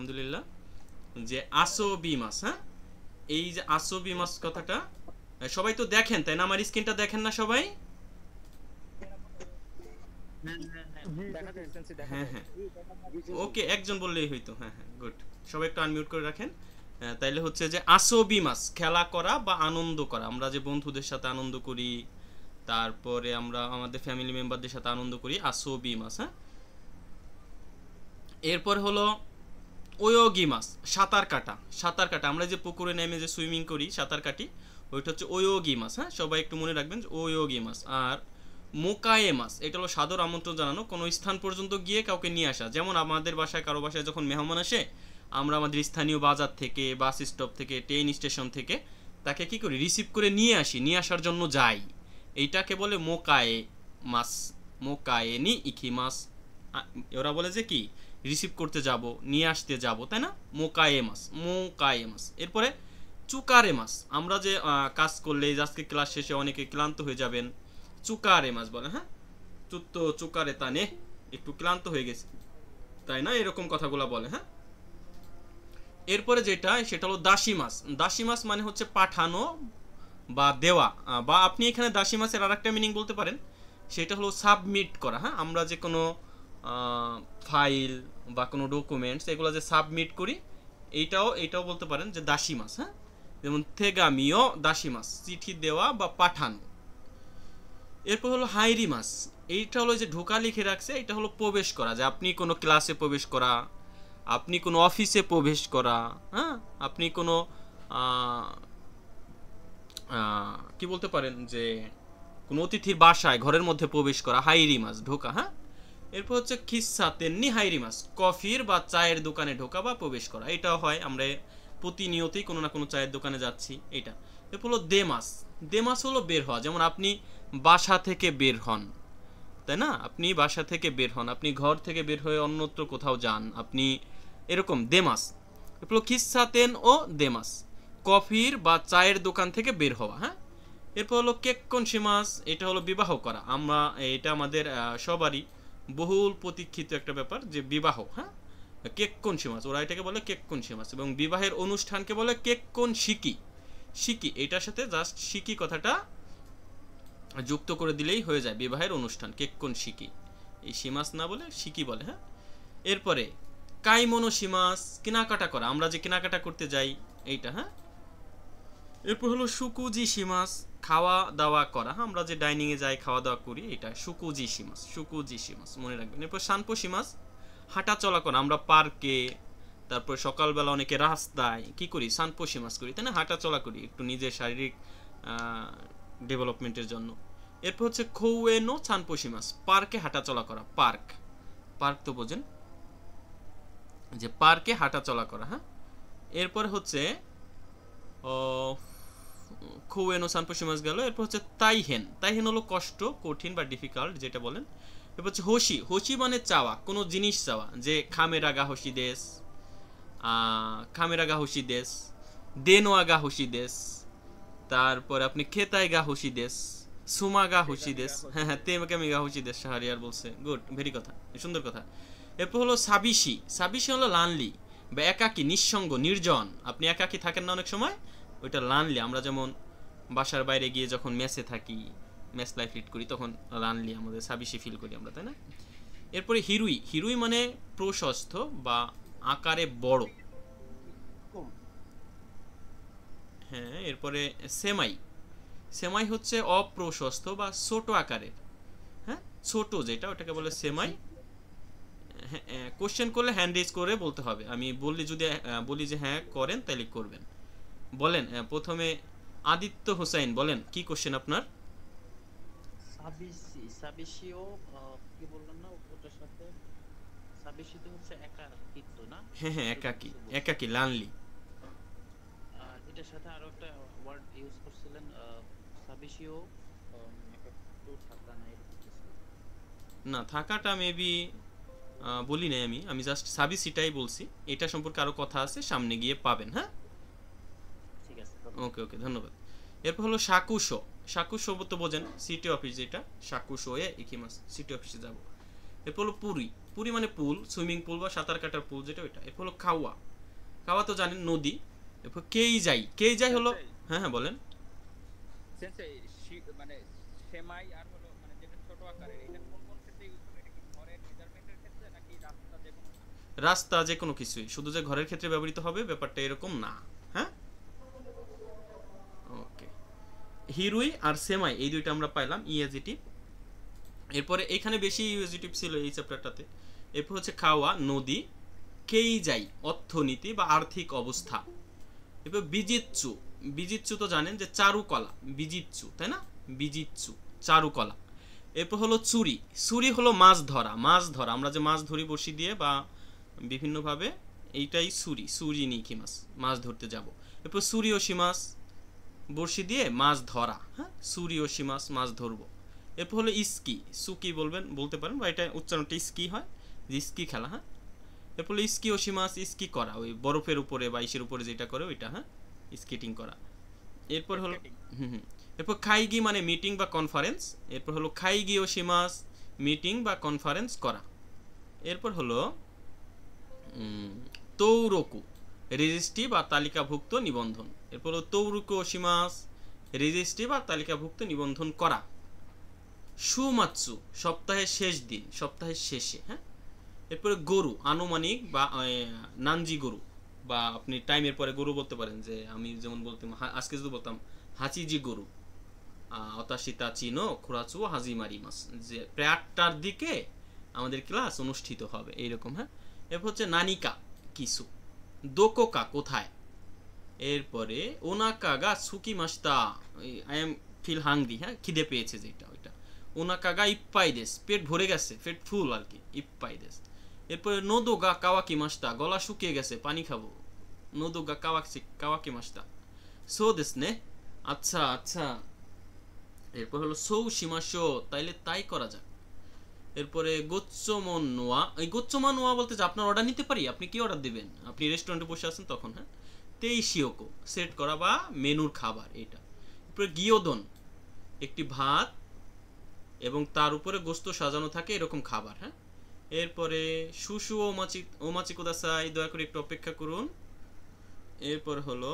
আলহামদুলিল্লাহ। যে আসবি মাছ, হ্যাঁ, এই যে আসবি মাছ কথাটা সবাই তো দেখেন তাই না? আমার স্ক্রিনটা দেখেন না সবাই? হ্যাঁ হ্যাঁ, ওকে, একজন বললেই হইতো। হ্যাঁ হ্যাঁ, গুড। সবাই একটু আনমিউট করে রাখেন। তাইলে হচ্ছে যে আসবি মাস খেলা করা বা আনন্দ করা, আমরা যে বন্ধুদের সাথে আনন্দ করি, তারপরে আমরা আমাদের ফ্যামিলি মেম্বারদের সাথে আনন্দ করি, আসবি মাস। হ্যাঁ, এরপর হলো ওয়োগি মাস, সাঁতার কাটা। সাঁতার কাটা, আমরা যে পুকুরে নেমে যে সুইমিং করি, সাঁতার কাটি, ওইটা হচ্ছে ওয়োগি মাস। হ্যাঁ, সবাই একটু মনে রাখবেন ওয়োগি মাস। আর মোকায়ে মাস, এটা হলো সাদর আমন্ত্রণ জানানো, কোনো স্থান পর্যন্ত গিয়ে কাউকে নিয়ে আসা। যেমন আমাদের বাসায় কারো বাসায় যখন মেহমান আসে, আমরা আমাদের স্থানীয় বাজার থেকে, বাস স্টপ থেকে, ট্রেন স্টেশন থেকে তাকে কি করি, রিসিভ করে নিয়ে আসি, নিয়ে আসার জন্য যাই। এইটাকে বলে মোকায়ে মাস। মোকায়ে নি ইকি মাস। ওরা বলে যে কি, রিসিভ করতে যাব, নিয়ে আসতে যাব, তাই না? মোকায়ে মাস, মোকায়ে মাস। এরপরে চুকারে মাস, আমরা যে কাজ করলে আজকে ক্লাস শেষে অনেকে ক্লান্ত হয়ে যাবেন, চুকারে মাছ বলে। হ্যাঁ, চুত্তো চুকারে তানে, একটু ক্লান্ত হয়ে গেছে তাই না, এরকম কথাগুলো বলে। হ্যাঁ, এরপরে যেটা সেটা হলো দাসী মাছ। দাসী মাছ মানে হচ্ছে পাঠানো বা দেওয়া, বা আপনি এখানে দাসী মাছের আর একটা মিনিং বলতে পারেন, সেটা হলো সাবমিট করা। হ্যাঁ, আমরা যে কোনো ফাইল বা কোনো ডকুমেন্টস এগুলো যে সাবমিট করি, এইটাও বলতে পারেন যে দাসী মাছ। হ্যাঁ, যেমন থেগামিও দাসী মাছ, চিঠি দেওয়া বা পাঠানো। এরপর হলো হাইরি মাস। এইটা হলো যে ঢোকা লিখে রাখছে, এটা হলো প্রবেশ করা, যে আপনি কোনো ক্লাসে প্রবেশ করা, আপনি কোনো অফিসে প্রবেশ করা, হ্যাঁ, আপনি কোনো কি বলতে পারেন যে কোনো অতিথির বাসায় ঘরের মধ্যে প্রবেশ করা, হাইরি মাস, ঢোকা। হ্যাঁ, এরপর হচ্ছে খিসা তেমনি হাইরি মাস, কফির বা চায়ের দোকানে ঢোকা বা প্রবেশ করা। এটাও হয়, আমরা প্রতিনিয়তই কোনো না কোনো চায়ের দোকানে যাচ্ছি, এটা। এরপর হলো দেমাস। দেমাস হলো বের হওয়া, যেমন আপনি বাসা থেকে বের হন, তাই না? আপনি বাসা থেকে বের হন, আপনি ঘর থেকে বের হয়ে অন্যত্র কোথাও যান, আপনি এরকম দেমাস। এরপর খিসাতেন ও দেমাস, কফির বা চায়ের দোকান থেকে বের হওয়া। হ্যাঁ, এরপর হলো কেক্কনসিমাস, এটা হলো বিবাহ করা। এটা আমাদের সবারই বহুল প্রতীক্ষিত একটা ব্যাপার, যে বিবাহ। হ্যাঁ, কেক্কনসিমাস, ওরা এটাকে বলে কেক্কনসিমাস, এবং বিবাহের অনুষ্ঠানকে বলে কেক্কন শিকি। শিকি, এটার সাথে জাস্ট শিকি কথাটা যুক্ত করে দিলেই হয়ে যায় বিবাহের অনুষ্ঠান, কেক্কন শিকি। এই সীমাস না বলে শিকি বলে। হ্যাঁ, এরপরে কাইমনো সীমাস, কেনাকাটা করা, আমরা যে কেনাকাটা করতে যাই, এইটা। হ্যাঁ, এরপর হলো সুকুজি সীমাস, খাওয়া দাওয়া করা। হ্যাঁ, আমরা যে ডাইনিংয়ে যাই, খাওয়া দাওয়া করি, এটা সুকুজি সীমাস, সুকুজি সীমাস, মনে রাখবেন। এরপর শানপো সীমাস, হাঁটা চলা করা, আমরা পার্কে, তারপর সকালবেলা অনেকে রাস্তায় কি করি, শানপো সীমাস করি, তাই না? হাঁটা চলা করি একটু নিজের শারীরিক ডেভেলপমেন্টের জন্য। এরপর হচ্ছে খৌয়েনো শানপো সীমাস, পার্কে হাঁটা চলা করা। পার্ক, পার্ক তো বোঝেন, যে পার্কে হাঁটা চলা করা। হ্যাঁ, এরপর হচ্ছে খৌয়েনো শানপো সীমাস গেল। এরপর হচ্ছে তাইহেন। তাইহেন হলো কষ্ট, কঠিন বা ডিফিকাল্ট যেটা বলেন। এরপর হচ্ছে হোসি। হোসি মানে চাওয়া, কোনো জিনিস চাওয়া, যে খামেরাগা হোসি দেশ, খামেরাগা হোসি দেশ, দেনোয়াগা হোসি দেশ, তারপর আপনি খেতাইগা হোসি দেশ, সুমাগা হোসি দেশ। হ্যাঁ হ্যাঁ, তেমাকামিগা হোসি দেশ, শাহরিয়ার বলছে, গুড, ভেরি কথা, সুন্দর কথা। এরপর হলো সাবিসি। সাবিসি হলো লানলি বা একাকী, নিঃসঙ্গ, নির্জন, আপনি একাকী থাকেন না অনেক সময়, ওইটা লানলি। আমরা যেমন বাসার বাইরে গিয়ে যখন মেসে থাকি, মেস লাইফ লিড করি, তখন লানলি আমাদের সাবিসি ফিল করি আমরা, তাই না? এরপরে হিরুই। হিরুই মানে প্রশস্ত বা আকারে বড়। হ্যাঁ, এরপরে সেমাই। সেমাই হচ্ছে অপ্রশস্ত বা ছোট আকারের। হ্যাঁ, ছোট যেটা, ওটাকে বলে সেমাই। কোশ্চেন করলে হ্যান্ড রেজ করে বলতে হবে, আমি বললি যদি বলি যে হ্যাঁ করেন, তাহলে করবেন। বলেন, প্রথমে আদিত্য হোসেন, বলেন কি কোশ্চেন আপনার? সাবিসি সাবিসিও কি বললাম না ওটার সাথে, সাবিসি তো হচ্ছে একাকিত্ব না, হ্যাঁ হ্যাঁ, এরকম একাকী, কিছু বলছিলেন। একাকী, লানলি। আর এটার সাথে আরো একটা ওয়ার্ড ইউজ করছিলেন, সাবিসিও একাকিত্ব থাকা না, এরকম কিছু। না, থাকাটা মেবি বলি নাই আমি, আমি জাস্ট সাবিসিটাই বলছি। এটা সম্পর্কে আরো কথা আছে, সামনে গিয়ে পাবেন। হ্যাঁ, ঠিক আছে, ধন্যবাদ। ওকে ওকে, ধন্যবাদ। এরপর হলো সাকুশো। সাকুশো তো বোঝেন, সিটি অফিস যেটা, সাকুশো এ ইকিমাস, সিটি অফিসে যাব। এরপর হলো পুরি, পুরি মানে পুল, সুইমিং পুল বা সাঁতার কাটার পুল যেটা ওইটা। এরপর হলো খাওয়া, খাওয়া তো জানেন নদী। এরপর কেই যাই, কেই যাই হলো, সেন্সেই হ্যাঁ হ্যাঁ বলেন। সেন্সেই মানে সেমাই আর হলো মানে যেটা ছোট আকারের, এটা কোন কোন ক্ষেত্রে ইউজ হবে? এটা কি ঘরের মেজারমেন্টের ক্ষেত্রে নাকি রাস্তা যে কোনো কিছু? রাস্তা যে কোনো কিছুই, শুধু যে ঘরের ক্ষেত্রে ব্যবহৃত হবে ব্যাপারটা এরকম না। হ্যাঁ ওকে, হিরুই আর সেমাই এই দুইটা আমরা পাইলাম ইএজিটিভ। এরপরে এখানে বেশি ইউএজিটিভ ছিল এই চ্যাপ্টারটাতে। এরপর হচ্ছে খাওয়া, নদী, কেই যাই অর্থনীতি বা আর্থিক অবস্থা। এরপর বিজিৎসু, বিজিৎসু তো জানেন যে চারুকলা, বিজিৎসু তাই না, বিজিৎসু চারুকলা। এরপর হলো চুরি, চুরি হলো মাছ ধরা, মাছ ধরা আমরা যে মাছ ধরি বড়শি দিয়ে বা বিভিন্নভাবে, এইটাই চুরি, চুরি নিখি মাছ, মাছ ধরতে যাব। এরপর সুরিওশি মাছ, বড়শি দিয়ে মাছ ধরা, হ্যাঁ সুরিওশি মাছ, মাছ ধরবো। এরপর হলো স্কি, সুকি বলবেন, বলতে পারেন বা এটা উচ্চারণটা স্কি হয়, যে স্কি খেলা, হ্যাঁ। এরপর হলো স্কি ওশি মাছ, স্কি করা, ওই বরফের উপরে বা ইসের উপরে যেটা করে ওইটা, হ্যাঁ স্কেটিং করা। এরপর হলো স্কেটিং। এরপর খাইগি মানে মিটিং বা কনফারেন্স। এরপর হলো খাইগি ওশি মাছ, মিটিং বা কনফারেন্স করা। এরপর হলো তৌরকু, রেজিস্ট্রি বা তালিকাভুক্ত নিবন্ধন। এরপর হলো তৌরুকু ওশিমাস, রেজিস্ট্রি বা তালিকাভুক্ত নিবন্ধন করা। সুমাৎসু সপ্তাহের শেষ দিন, সপ্তাহের শেষে, হ্যাঁ। এরপরে গরু, আনুমানিক বা নানজি গরু, বা আপনি টাইমের পরে গরু বলতে পারেন, যে আমি যেমন বলতাম আজকে যদি বলতাম হাচিজি গরু, অতাশিতা চিনো খুরাচু হাজিমারি মাস, যে প্রায় 8টার দিকে আমাদের ক্লাস অনুষ্ঠিত হবে এইরকম, হ্যাঁ। এরপর হচ্ছে নানিকা কিছু, দোকোকা কোথায়। এরপরে ওনাকাগা সুকি মাস্তা, আই এম ফিল হাংরি, হ্যাঁ খিদে পেয়েছে যেটা ওইটা। ওনাকাগা ইপ্পাই দেশ, পেট ভরে গেছে, পেট ফুল আর কি, ইপ্পাই দেশ। এরপরে নোদোগা কাওয়াকি মাস্তা, গলা শুকিয়ে গেছে পানি খাবো, নোদোগা কাওয়াকি মাস্তা, সো দেশ নে, আচ্ছা আচ্ছা। এরপর হলো সৌ সীমা শো, তাইলে তাই করা যাক। এরপরে গোচ্চমন নোয়া, এই গোচ্চমন নোয়া বলতে যে আপনার অর্ডার নিতে পারি, আপনি কি অর্ডার দিবেন, আপনি রেস্টুরেন্টে বসে আছেন তখন, হ্যাঁ। তেইশিওকো সেট করা বা মেনুর খাবার এটা। এরপরে গিয়োদন একটি ভাত এবং তার উপরে গোস্ত সাজানো থাকে এরকম খাবার, হ্যাঁ। এরপরে সুসু ওমাচি কুদাসাই, দয়া করে একটু অপেক্ষা করুন। এরপর হলো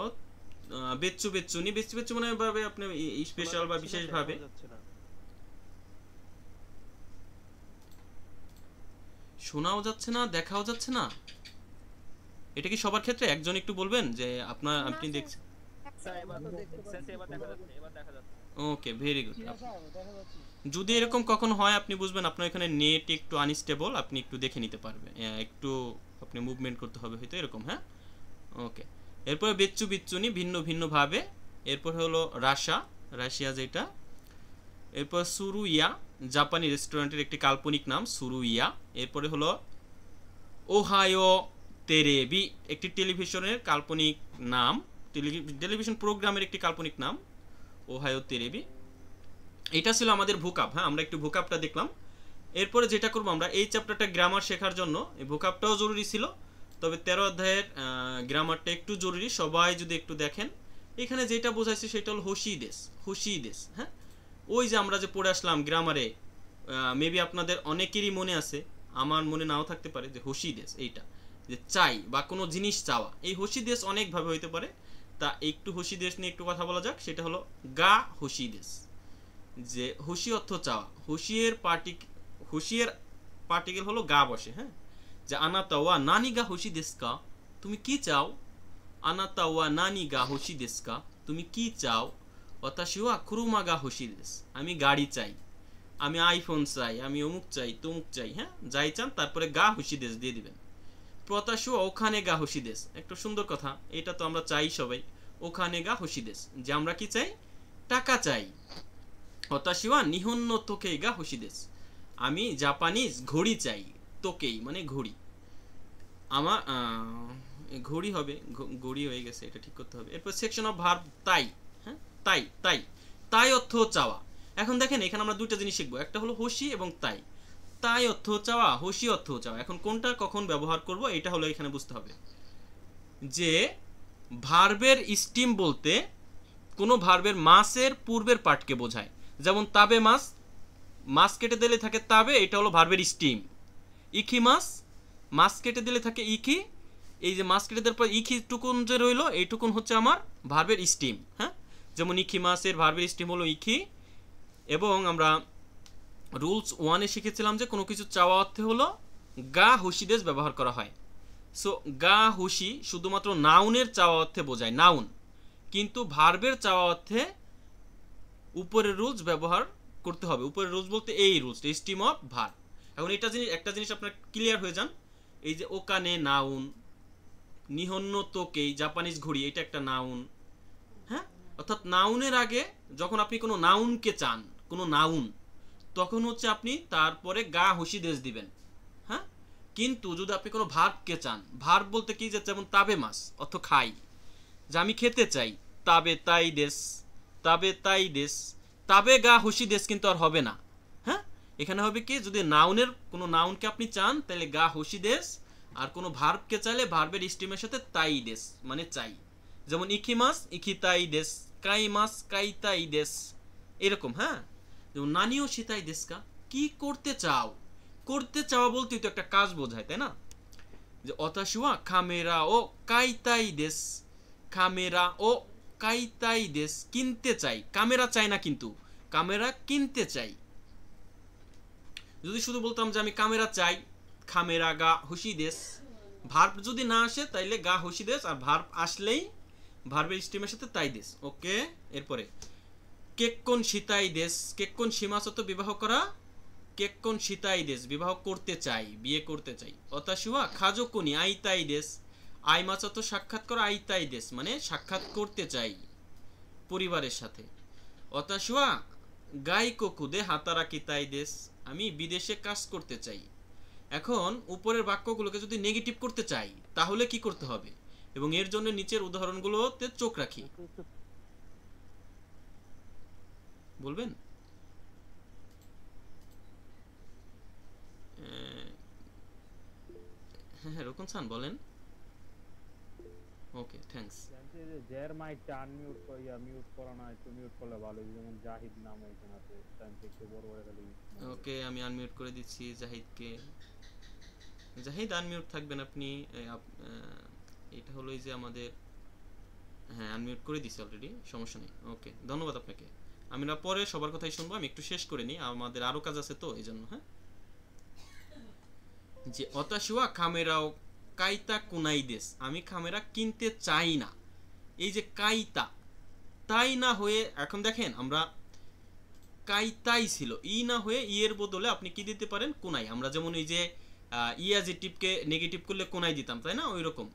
বেচ্চু বেচ্চুনি, বেচ্চু বেচ্চু মানে ভাবে আপনি স্পেশাল বা বিশেষ ভাবে, শোনাও যাচ্ছে না, দেখাও যাচ্ছে না। এটা কি সবার ক্ষেত্রে? একজন একটু বলবেন যে আপনার, আপনি দেখছেন। স্যার এবার সেন্সে এবার দেখা যাচ্ছে, এবার দেখা যাচ্ছে। Okay very good. যদি এরকম কখনো হয় আপনি বুঝবেন আপনার এখানে নেট একটু আনস্টেবল, আপনি একটু দেখে নিতে পারবেন, একটু আপনি মুভমেন্ট করতে হবে হয়তো এরকম, হ্যাঁ ওকে। এরপরে বেচ্চু বিচ্চুনি ভিন্ন ভিন্ন ভাবে। এরপর হলো রাশিয়া যেটা। এরপর সুরুইয়া, জাপানি রেস্টুরেন্টের একটি কাল্পনিক নাম সুরুইয়া। এরপরে হলো ওহায়ো তেরেবি, একটি টেলিভিশনের কাল্পনিক নাম, টেলিভিশন প্রোগ্রামের একটি কাল্পনিক নাম ওহায়ো তেরেবি। এটা ছিল আমাদের ভোকাব, হ্যাঁ আমরা একটু ভোকাবটা দেখলাম। এরপরে যেটা করবো আমরা এই চ্যাপ্টারটা গ্রামার শেখার জন্য, এই ভোকাবটাও জরুরি ছিল, তবে 13 অধ্যায়ের গ্রামারটা একটু জরুরি, সবাই যদি একটু দেখেন। এখানে যেটা বোঝাইছে সেটা হলো হোশিদেস, হ্যাঁ। ওই যে আমরা যে পড়ে আসলাম গ্রামারে, মেবি আপনাদের অনেকেরই মনে আছে, আমার মনে নাও থাকতে পারে, যে হোশিদেস এইটা যে চাই বা কোনো জিনিস চাওয়া, এই হোশিদেস অনেকভাবে হইতে পারে। তা একটু হোশিদেস নিয়ে একটু কথা বলা যাক। সেটা হলো গা হোশিদেস, যে হুশি অর্থ চাওয়া, হুশিয়ের পার্টিকেল হলো গা বসে, হ্যাঁ। যে আনাতা ওয়া নানি গা হুশি দেসকা, তুমি কি চাও। আনাতা ওয়া নানি গা হুশি দেসকা, তুমি কি চাও। ওয়াতাশি ওয়া কুরুমা গা হুশি দেস, আমি গাড়ি চাই, আমি আইফোন চাই, আমি অমুক চাই তমুক চাই, হ্যাঁ যাই চান তারপরে গা হুশি দেস দিয়ে দিবেন। প্রতাশু ওখানে গা হুশি দেস, একটা সুন্দর কথা, এটা তো আমরা চাই সবাই, ওখানে গা হুশি দেস, যে আমরা কি চাই, টাকা চাই। হতাশিওয়া নিহন্ন তোকেই গা হোশিদেস, আমি জাপানিজ ঘড়ি চাই, তোকেই মানে ঘড়ি, আমার ঘড়ি হবে, ঘড়ি হয়ে গেছে, এটা ঠিক করতে হবে। এরপর সেকশন অফ ভার্ব তাই, হ্যাঁ তাই তাই তাই অর্থ চাওয়া। এখন দেখেন এখানে আমরা দুইটা জিনিস শিখবো, একটা হলো হোশি এবং তাই। তাই অর্থ চাওয়া, হোশি অর্থ চাওয়া, এখন কোনটা কখন ব্যবহার করব এটা হলো এখানে বুঝতে হবে। যে ভার্বের স্টিম বলতে কোনো ভার্বের মাসের পূর্বের পার্টকে বোঝায়, যেমন তাবে মাস, মাস কেটে দিলে থাকে তাবে, এটা হলো ভার্বের স্টিম, ইখিমাস, মাস কেটে দিলে থাকে ইকি, এই যে মাস কেটে দেওয়ার পর ইকি টুকুন যে রইলো এইটুকুন হচ্ছে আমার ভার্বের স্টিম। হ্যাঁ, যেমন ইখিমাসের ভার্বের স্টিম হলো ইকি। এবং আমরা রুলস 1-এ শিখেছিলাম যে কোনো কিছু চাওয়া অর্থে হলো গা হুশিদেশ ব্যবহার করা হয়। সো গা হুশি শুধুমাত্র নাউনের চাওয়া অর্থে বোঝায়, নাউন, কিন্তু ভার্বের চাওয়া অর্থে উপরের রুলস ব্যবহার করতে হবে। উপরের রুলস বলতে এই রুলস, স্টিম অফ ভার্ব। এখন একটা জিনিস আপনার ক্লিয়ার হয়ে যান, এই যে ওকানে নাউন, নিহন্য তোকেই জাপানিজ ঘড়ি, এটা একটা নাউন। হ্যাঁ, অর্থাৎ নাউনের আগে যখন আপনি কোনো নাউনকে চান, কোনো নাউন, তখন হচ্ছে আপনি তারপরে গা হুশি দেশ দিবেন। হ্যাঁ, কিন্তু যদি আপনি কোনো ভার্বকে চান, ভার্ব বলতে কি, যে যেমন তাবে মাস অর্থ খাই, যে আমি খেতে চাই, তাবে তাই দেশ, তাবে তাই দেশ, তাবে গা হুশি দেশ কিন্তু আর হবে না। হ্যাঁ, এখানে হবে কি, যদি নাউনের কোনো নাউনকে আপনি চান তাহলে গা হুশি দেশ, আর কোনো ভার্বকে চাইলে ভার্বের স্টিমের সাথে তাই দেশ মানে চাই। যেমন ইখিমাস ইখি তাই দেশ, কাই মাস কাই তাই দেশ, এরকম। হ্যাঁ, যেমন নানিও সিতাই দেশকা, কি করতে চাও, করতে চাওয়া বলতে তো একটা কাজ বোঝায়, তাই না? যে অতাশুয়া খামেরা ও কাইতাই দেশ, খামেরা ও কাইতাই দেশ, কিনতে চাই, কামেরা চাই না কিন্তু কামেরা কিনতে চাই। যদি শুধু বলতাম যে আমি কামেরা চাই, খামেরা গা হুশি দেশ, ভার্ব যদি না আসে তাইলে গা হুশি দেশ, আর ভার্ব আসলেই ভার্বের স্টিমের সাথে তাই দেশ। ওকে, এরপরে কেক্কন সীতাই দেশ, কেক্কন সীমাসত বিবাহ করা, কেক্কন সীতাই দেশ বিবাহ করতে চাই, বিয়ে করতে চাই। অতাশুয়া খাজো কোনি আইতাই দেশ, আই মাসত সাক্ষাৎ করা, আইতাই দেশ মানে সাক্ষাৎ করতে চাই পরিবারের সাথে। অতাশুয়া গাই কোকুদে হাতারাকি তাই দেশ, আমি বিদেশে কাজ করতে চাই। এখন উপরের বাক্যগুলোকে যদি নেগেটিভ করতে চাই তাহলে কি করতে হবে, এবং এর জন্য নিচের উদাহরণগুলোতে চোখ রাখি। বলবেন? হ্যাঁ, রকম চান বলেন। ওকে, থ্যাঙ্কস। জের মাইকটা আনমিউট করিয়া মিউট করা না, একটু মিউট করলে ভালো। যেমন জাহিদ নাম এখানে আছে, টাইমটা একটু বড় করে গেলে। ওকে, আমি আনমিউট করে দিচ্ছি জাহিদকে। জাহিদ আনমিউট থাকবেন আপনি। এটা হলো এই যে আমাদের, হ্যাঁ আনমিউট করে দিছি অলরেডি, সমস্যা নেই। ওকে, ধন্যবাদ আপনাকে। আমরা পরে সবার কথাই শুনবো, আমি একটু শেষ করে নিই, আমাদের আরো কাজ আছে তো এই জন্য। হ্যাঁ, যে অতাশুয়া খামেরাও কাইতা কুনাই দেশ, আমি খামেরা কিনতে চাই না। এই যে কাইতা, তাই না হয়ে, এখন দেখেন আমরা কাইতাই ছিল, ই না হয়ে ই এর বদলে আপনি কি দিতে পারেন, কোনাই। আমরা যেমন এই যে ই অ্যাডজেক্টিভকে নেগেটিভ করলে কোনাই দিতাম, তাই না? ওই রকম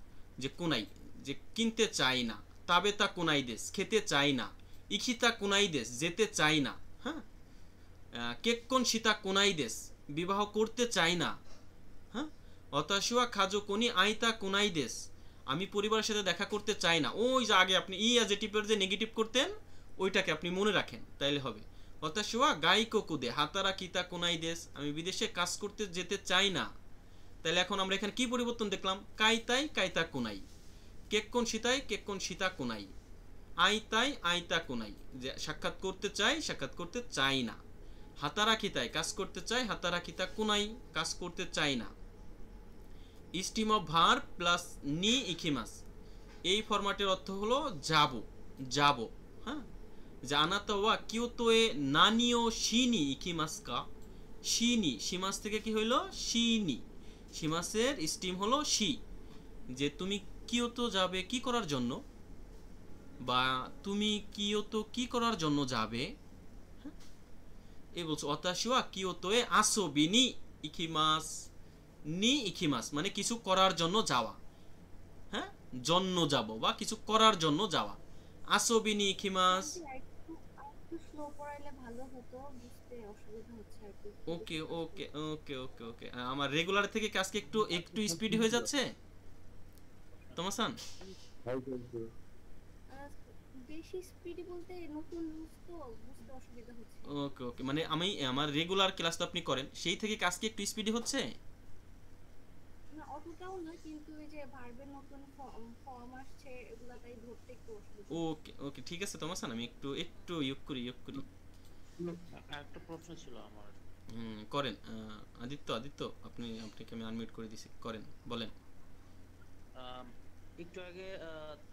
যে কোনাই, যে কিনতে চাই না, তাবে তা কোনাই দেশ খেতে চাই না, ইখিতা কোনাই দেশ যেতে চাই না। হ্যাঁ, কেক্কন সীতা কোনাই দেশ বিবাহ করতে চাই না। হ্যাঁ, অতাশুয়া খাজো কোনি আইতা কোনাই দেশ, আমি পরিবারের সাথে দেখা করতে চাই না। ওই যে আগে আপনি ই অ্যাডজেক্টিভের যে নেগেটিভ করতেন ওইটাকে আপনি মনে রাখেন, তাইলে হবে। অতাশুয়া গাই কোকুদে হাতারা কিতা কোনাই দেশ, আমি বিদেশে কাজ করতে যেতে চাই না। তাহলে এখন আমরা এখানে কি পরিবর্তন দেখলাম, কাইতাই কাইতা কোনাই, কেক্কন সীতাই কেক্কন সীতা কোনাই, আইতাই আইতা কোনাই, যে সাক্ষাৎ করতে চাই সাক্ষাৎ করতে চাই না, হাতারা কিতাই কাজ করতে চাই, হাতারা কিতা কোনাই কাজ করতে চাই না। স্টিম অফ ভার্ব প্লাস নি ইখিমাস, এই ফরম্যাটের অর্থ হলো যাব, যাব। হ্যাঁ, যে আনাতা ওয়া কিয়োতোয়ে নানিও শিনি ইকিমাসকা, শিনি শিমাস থেকে কি হইলো, শিনি, শিমাসের স্টিম হলো শি, যে তুমি কিয়োতো যাবে কি করার জন্য, বা তুমি কিয়োতো কি করার জন্য যাবে। হ্যাঁ, এই বলছো অতাশিওয়া কিয়োতোয়ে আসোবিনি ইকিমাস, নি ইকিমাস মানে কিছু করার জন্য যাওয়া। হ্যাঁ, জন্য যাব বা কিছু করার জন্য যাওয়া। আসোবিনি ইকিমাস। একটু স্লো পড়াইলে ভালো হতো, বুঝতে অসুবিধা হচ্ছে আর কি। ওকে ওকে ওকে ওকে ওকে, আমার রেগুলার থেকে কাজকে একটু একটু স্পিড হয়ে যাচ্ছে তোমাসান। বেশি স্পিডি বলতে নতুন রুলস তো বুঝতে অসুবিধা হচ্ছে। ওকে ওকে, মানে আমি আমার রেগুলার ক্লাস তো আপনি করেন, সেই থেকে কাজকে একটু স্পিডি হচ্ছে না অতটাও না, কিন্তু এই যে ভার্বের নতুন ফর্ম আসছে এগুলা তাই ধরতে একটু অসুবিধা। ওকে ওকে, ঠিক আছে তোমাসান, আমি একটু একটু ইউক করি। একটা প্রশ্ন ছিল আমার। করেন আদিত্য আপনাকে আমি আনমিউট করে দিছি, করেন, বলেন। আম, একটু আগে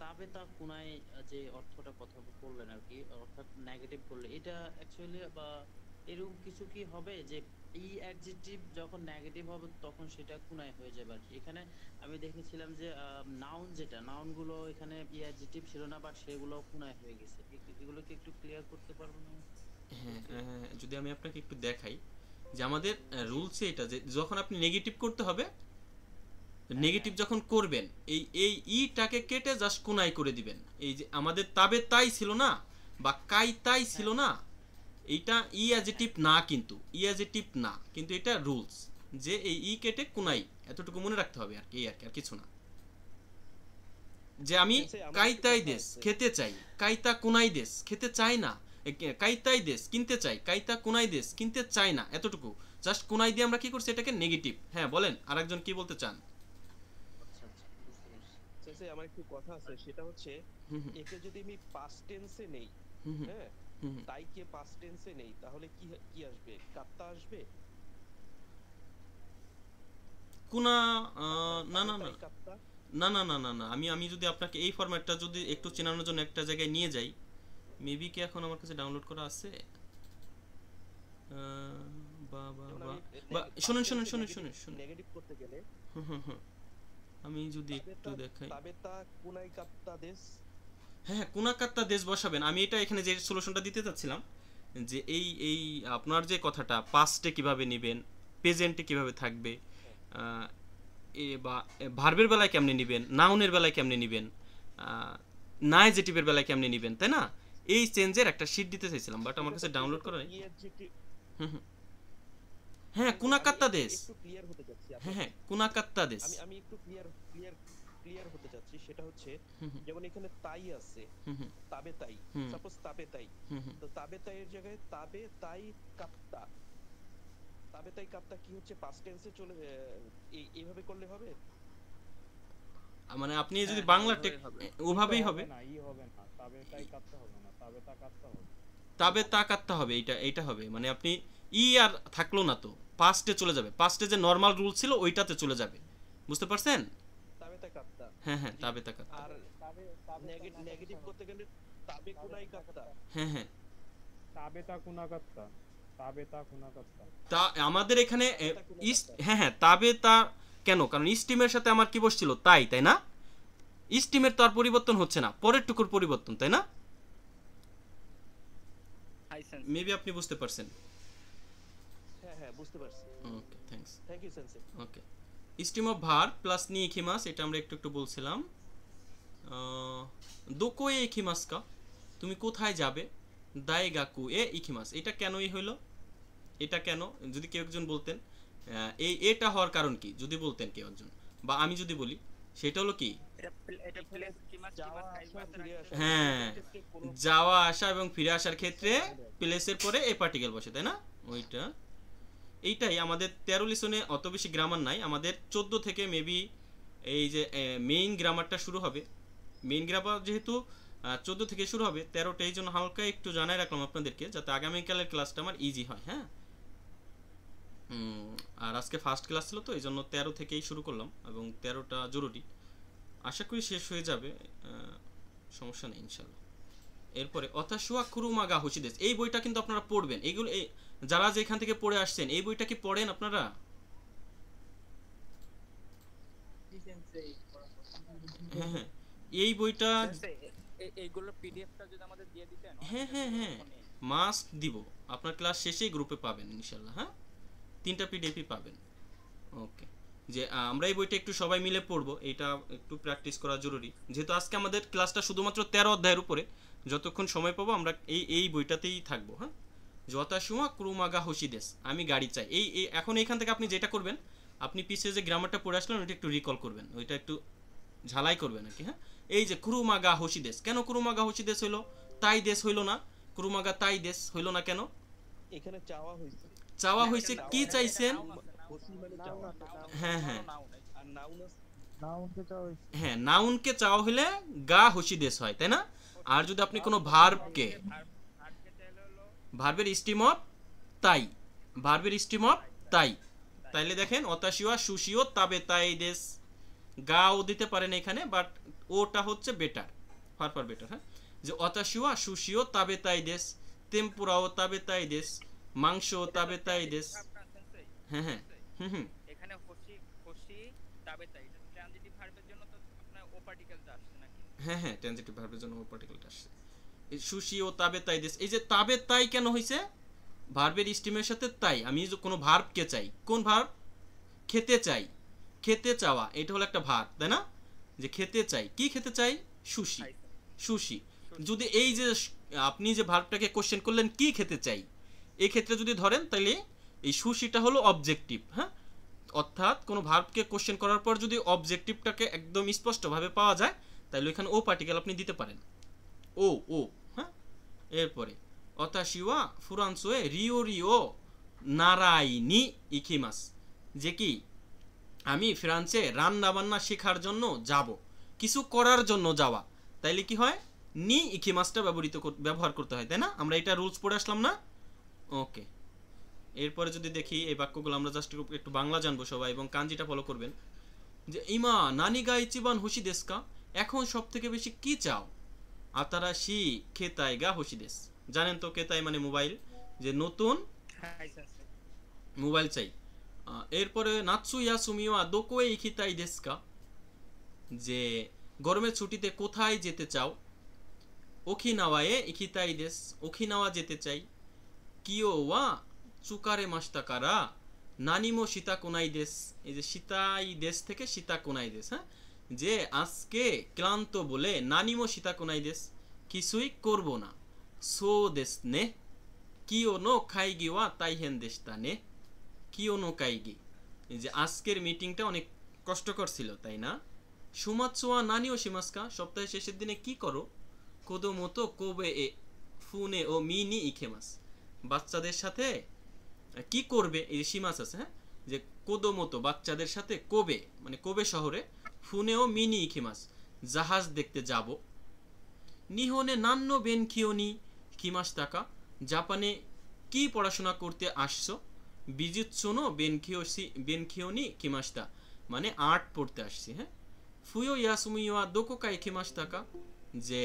তাবে তা কুনায় যে অর্থটা কথা বললেন আর কি, অর্থাৎ নেগেটিভ করলে এটা অ্যাকচুয়ালি বা এরকম কিছু কি হবে যে এই অ্যাডজেক্টিভ যখন নেগেটিভ হবে তখন সেটা কুনায় হয়ে যাবে আর কি। এখানে আমি দেখেছিলাম যে নাউন যেটা নাউন গুলো এখানে অ্যাডজেক্টিভ ছিল না বাট সেগুলো কুনায় হয়ে গেছে। এগুলো কি একটু ক্লিয়ার করতে পারবেন? হ্যাঁ, যদি আমি আপনাকে একটু দেখাই যে আমাদের রুলসে এটা যে যখন আপনি নেগেটিভ করতে হবে, নেগেটিভ যখন করবেন এই এই ইটাকে কেটে জাস্ট কোনায় করে দিবেন। এই যে আমাদের তাবে তাই ছিল না বা কাই তাই ছিল না, এইটা ই অ্যাডজেক্টিভ না, কিন্তু ই অ্যাডজেক্টিভ না, কিন্তু এটা রুলস যে এই ই কেটে কোনাই, এতটুকু মনে রাখতে হবে আর কি, আর কিছু না। যে আমি কাইতাই দেশ খেতে চাই, কাইতা কোনাই দেশ খেতে চাই না, কাইতাই দেশ কিনতে চাই, কাইতা কোনাই দেশ কিনতে চাই না, এতটুকু জাস্ট কোনাই দিয়ে আমরা কি করছি, এটাকে নেগেটিভ। হ্যাঁ বলেন, আরেকজন কি বলতে চান? আচ্ছা আচ্ছা, বুঝতে পারছি। সেন্সে আমার একটু কথা আছে, সেটা হচ্ছে একে যদি আমি পাস্ট টেন্সে নেই, হ্যাঁ তাইকে পাস্ট টেন্সে নেই, তাহলে কি কি আসবে? কাত্তা আসবে? কোনা না না না তাই কাত্তা? না না না না না আমি যদি আপনাকে এই ফরম্যাটটা যদি একটু চেনানোর জন্য একটা জায়গায় নিয়ে যাই, মেবি কি এখন আমার কাছে ডাউনলোড করা আছে? বা বা বা বা শুনুন শুনুন শুনুন শুনুন শুনুন, নেগেটিভ করতে গেলে আমি যদি একটু দেখাই, তবে তা কোনাই কাত্তা দেশ। হ্যাঁ কোনাকাত্তা দেশ বসাবেন। আমি এটা এখানে যে সলিউশনটা দিতে চাচ্ছিলাম যে এই এই আপনার যে কথাটা পাস্টে কিভাবে নেবেন, প্রেজেন্টে কিভাবে থাকবে, এ বা ভার্বের বেলায় কেমনে নেবেন, নাউনের বেলায় কেমনে নেবেন, না অ্যাডজেক্টিভের বেলায় কেমনে নেবেন, তাই না? এই চেঞ্জের একটা শীট দিতে চাইছিলাম, বাট আমার কাছে ডাউনলোড করা নেই। হ্যাঁ কোনাকাত্তা দেশ, একটু ক্লিয়ার হতে যাচ্ছি। হ্যাঁ কোনাকাত্তা দেশ, আমি একটু ক্লিয়ার হতে যাচ্ছি। সেটা হচ্ছে যেমন এখানে তাই আছে, তাবে তাই, সাপোজ তাবে তাই, তো তাবে তাই এর জায়গায় তাবে তাই কাত্তা, তাবে তাই কাত্তা কি হচ্ছে পাস্ট টেন্সে চলে, এইভাবে করলে হবে? মানে আপনি যদি বাংলা ওভাবেই হবে না, ই হবে না, তবে তাই কাটতে হবে না, তবে তা কাটতে হবে, তবে তা কাটতে হবে, এইটা হবে। মানে আপনি ই আর থাকলো না, তো পাস্টে চলে যাবে, পাস্টে যে নরমাল রুল ছিল ওইটাতে চলে যাবে, বুঝতে পারছেন? তাবে তাই কাত্তা। হ্যাঁ হ্যাঁ তবে তা কাটতে, আর নেগেটিভ করতে গেলে তাবে কোনাই কাত্তা। হ্যাঁ হ্যাঁ তবে তা কোনা কাটতা, তবে তা কোনা কাটতা। তা আমাদের এখানে হ্যাঁ হ্যাঁ তবে তা কেন, কারণ স্টিমের সাথে আমার কি বসছিল তাই না? স্টিমের তো আর পরিবর্তন হচ্ছে না, পরের টুকুর পরিবর্তন, তাই না? মেবি আপনি বুঝতে পারছেন। হ্যাঁ বুঝতে পারছি। ওকে থ্যাঙ্কস, থ্যাংক ইউ সেন্সে। ওকে স্টিম অফ ভার প্লাস নি ইকিমাস, এটা আমরা একটু বলছিলাম। দোকো এ ইকিমাস কা, তুমি কোথায় যাবে? দাইগাকু এ ইকিমাস, এটা কেনই হইলো, এটা কেন যদি কেউ একজন বলতেন, এই এটা হওয়ার কারণ কি যদি বলতেন কেউ একজন, বা আমি যদি বলি সেটা হলো কি, হ্যাঁ যাওয়া আসা এবং ফিরে আসার ক্ষেত্রে প্লেসের পরে এ পার্টিকেল বসে, তাই না? ওইটা এইটাই আমাদের 13 লিসনে অত বেশি গ্রামার নাই, আমাদের 14 থেকে মেবি এই যে মেইন গ্রামারটা শুরু হবে। মেইন গ্রামার যেহেতু 14 থেকে শুরু হবে, 13টা এই জন্য হালকা একটু জানাই রাখলাম আপনাদেরকে, যাতে আগামীকালের ক্লাসটা আমার ইজি হয়। হ্যাঁ আর আজকে ফার্স্ট ক্লাস ছিল তো এই জন্য 13 থেকেই শুরু করলাম, এবং 13টা জরুরি, আশা করি শেষ হয়ে যাবে, সমস্যা নেই ইনশাল্লাহ। এরপরে অথাশুয়া কুরুমাগা হোশিদেস, এই বইটা কিন্তু আপনারা পড়বেন। এইগুলো যারা যেখান থেকে পড়ে আসছেন এই বইটা কি পড়েন আপনারা? হ্যাঁ হ্যাঁ এই বইটা, এইগুলোর পিডিএফটা যদি আমাদের দিয়ে দিতেন। হ্যাঁ মাস্ট দিব, আপনার ক্লাস শেষেই গ্রুপে পাবেন ইনশাল্লাহ। হ্যাঁ 3টা পিডিএফই পাবেন। ওকে যে আমরা এই বইটা একটু সবাই মিলে পড়বো, এটা একটু প্র্যাকটিস করা জরুরি, যেহেতু আজকে আমাদের ক্লাসটা শুধুমাত্র 13 অধ্যায়ের উপরে, যতক্ষণ সময় পাবো আমরা এই বইটাতেই থাকবো। হ্যাঁ যথাসমা কুরুমাগা হোশিদেস, আমি গাড়ি চাই। এই এখন এইখান থেকে আপনি যেটা করবেন, আপনি পিছিয়ে যে গ্রামারটা পড়ে আসলেন ওইটা একটু রিকল করবেন, ওইটা একটু ঝালাই করবেন আর কি। হ্যাঁ এই যে কুরুমাগা হোশিদেস, কেন কুরুমাগা হোশিদেস হইলো, তাই দেশ হইলো না? কুরুমাগা তাই দেশ হইলো না কেন? এখানে চাওয়া হয়েছে, চাওয়া হয়েছে কি চাইছেন? হ্যাঁ হ্যাঁ আর নাউন নাউনকে চাও হইছে, হ্যাঁ নাউনকে চাওয়া হলে গা হোশিদেস হয়, তাই না? আর যদি আপনি কোনো ভার্বকে, ভার্বের স্টিম অফ তাই ভার্বের স্ট্রিম অফ তাই। তাইলে দেখেন অতাশিওয়া সুশিও তাবে তাই দেশ, গাও দিতে পারেন এখানে, বাট ওটা হচ্ছে বেটার, ফার বেটার। হ্যাঁ, যে অতাশিওয়া সুশিও তাবে তাই দেশ, তেম্পুরাও তাবে তাই দেশ, মাংস তাবে তাই দেশ। হ্যাঁ হ্যাঁ হুম। এখানে হোশি হোশি তাবে তাই, এটা ট্রানজিটিভ ভার্বের জন্য তো আপনার ও পার্টিকেলটা আসছে নাকি? হ্যাঁ হ্যাঁ, ট্রানজিটিভ ভার্বের জন্য ও পার্টিকেলটা আসছে। এই সুশি ও তাবে তাই দেশ, এই যে তাবে তাই কেন হইছে? ভার্বের স্টিমের সাথে তাই। আমি যে কোনো ভার্বকে চাই, কোন ভার্ব? খেতে চাই, খেতে চাওয়া, এটা হলো একটা ভার্ব, তাই না? যে খেতে চাই, কি খেতে চাই? Sushi, sushi. যদি এই যে আপনি যে ভার্বটাকে কোশ্চেন করলেন কি খেতে চাই, এই ক্ষেত্রে যদি ধরেন তাহলে এই সুশিটা হলো অবজেক্টিভ। হ্যাঁ, অর্থাৎ কোনো ভার্বকে কোশ্চেন করার পর যদি অবজেক্টিভটাকে একদম স্পষ্টভাবে পাওয়া যায়, তাহলে এখানে ও পার্টিকেল আপনি দিতে পারেন, ও ও। হ্যাঁ, এরপরে অতাশিওয়া ফুরান্সোয়ে রিও রিও নারাইনি ইকিমাস, যে কি আমি ফ্রান্সে রান্না বান্না শেখার জন্য যাব, কিছু করার জন্য যাওয়া, তাইলে কি হয়? নি ইকিমাসটা ব্যবহার করতে হয়, তাই না? আমরা এটা রুলস পড়ে আসলাম না? ওকে, এরপরে যদি দেখি এই বাক্যগুলো আমরা জাস্ট একটু বাংলা জানবো সবাই, এবং কাঞ্জিটা ফলো করবেন। যে ইমা নানি গা ইচিবান হুশি দেশকা, এখন সব থেকে বেশি কি চাও? আতারা শি খেতাই গা হুশি দেশ। জানেন তো খেতাই মানে মোবাইল, যে নতুন মোবাইল চাই। এরপরে নাৎসু ইয়াসুমিওয়া দোকোয়ে ইখিতাই দেশকা, যে গরমের ছুটিতে কোথায় যেতে চাও? ওখিনাওয়ায়ে ইখিতাই দেশ, ওখিনাওয়া যেতে চাই। কিও ওয়া চুকারে মাস্তাকারা নানিমো সীতা কোনাই দেশ, এই যে সীতাই দেশ থেকে সীতা কোনাই দেশ। হ্যাঁ, যে আজকে ক্লান্ত বলে নানিমো সীতা কোনাই দেশ, কিছুই করব না। সো দেশ নে কিও নো খাইগি ওয়া তাইহেন দেশতা নে, কিও নো কাইগি, এই যে আজকের মিটিংটা অনেক কষ্টকর ছিল, তাই না? সুমাৎসোয়া নানিও শিমাস্কা, সপ্তাহের শেষের দিনে কি করো? কোদোমতো কোবে এ ফুনে ও মিনি ইখেমাস, বাচ্চাদের সাথে কি করবে? এই সীমাস আছে। হ্যাঁ, যে কোদোমতো বাচ্চাদের সাথে কোবে মানে কোবে শহরে, ফুনে ও মিনি ইখিমাস জাহাজ দেখতে যাব। নিহনে নান্ন বেনকিওনি কিমাস টাকা, জাপানে কি পড়াশোনা করতে আসছো? বিজুৎসোনো বেনকিওনি কিমাসটা, মানে আর্ট পড়তে আসছি। হ্যাঁ, ফুয়ো ইয়াসুমিওয়া দোকো কাই কিমাস টাকা, যে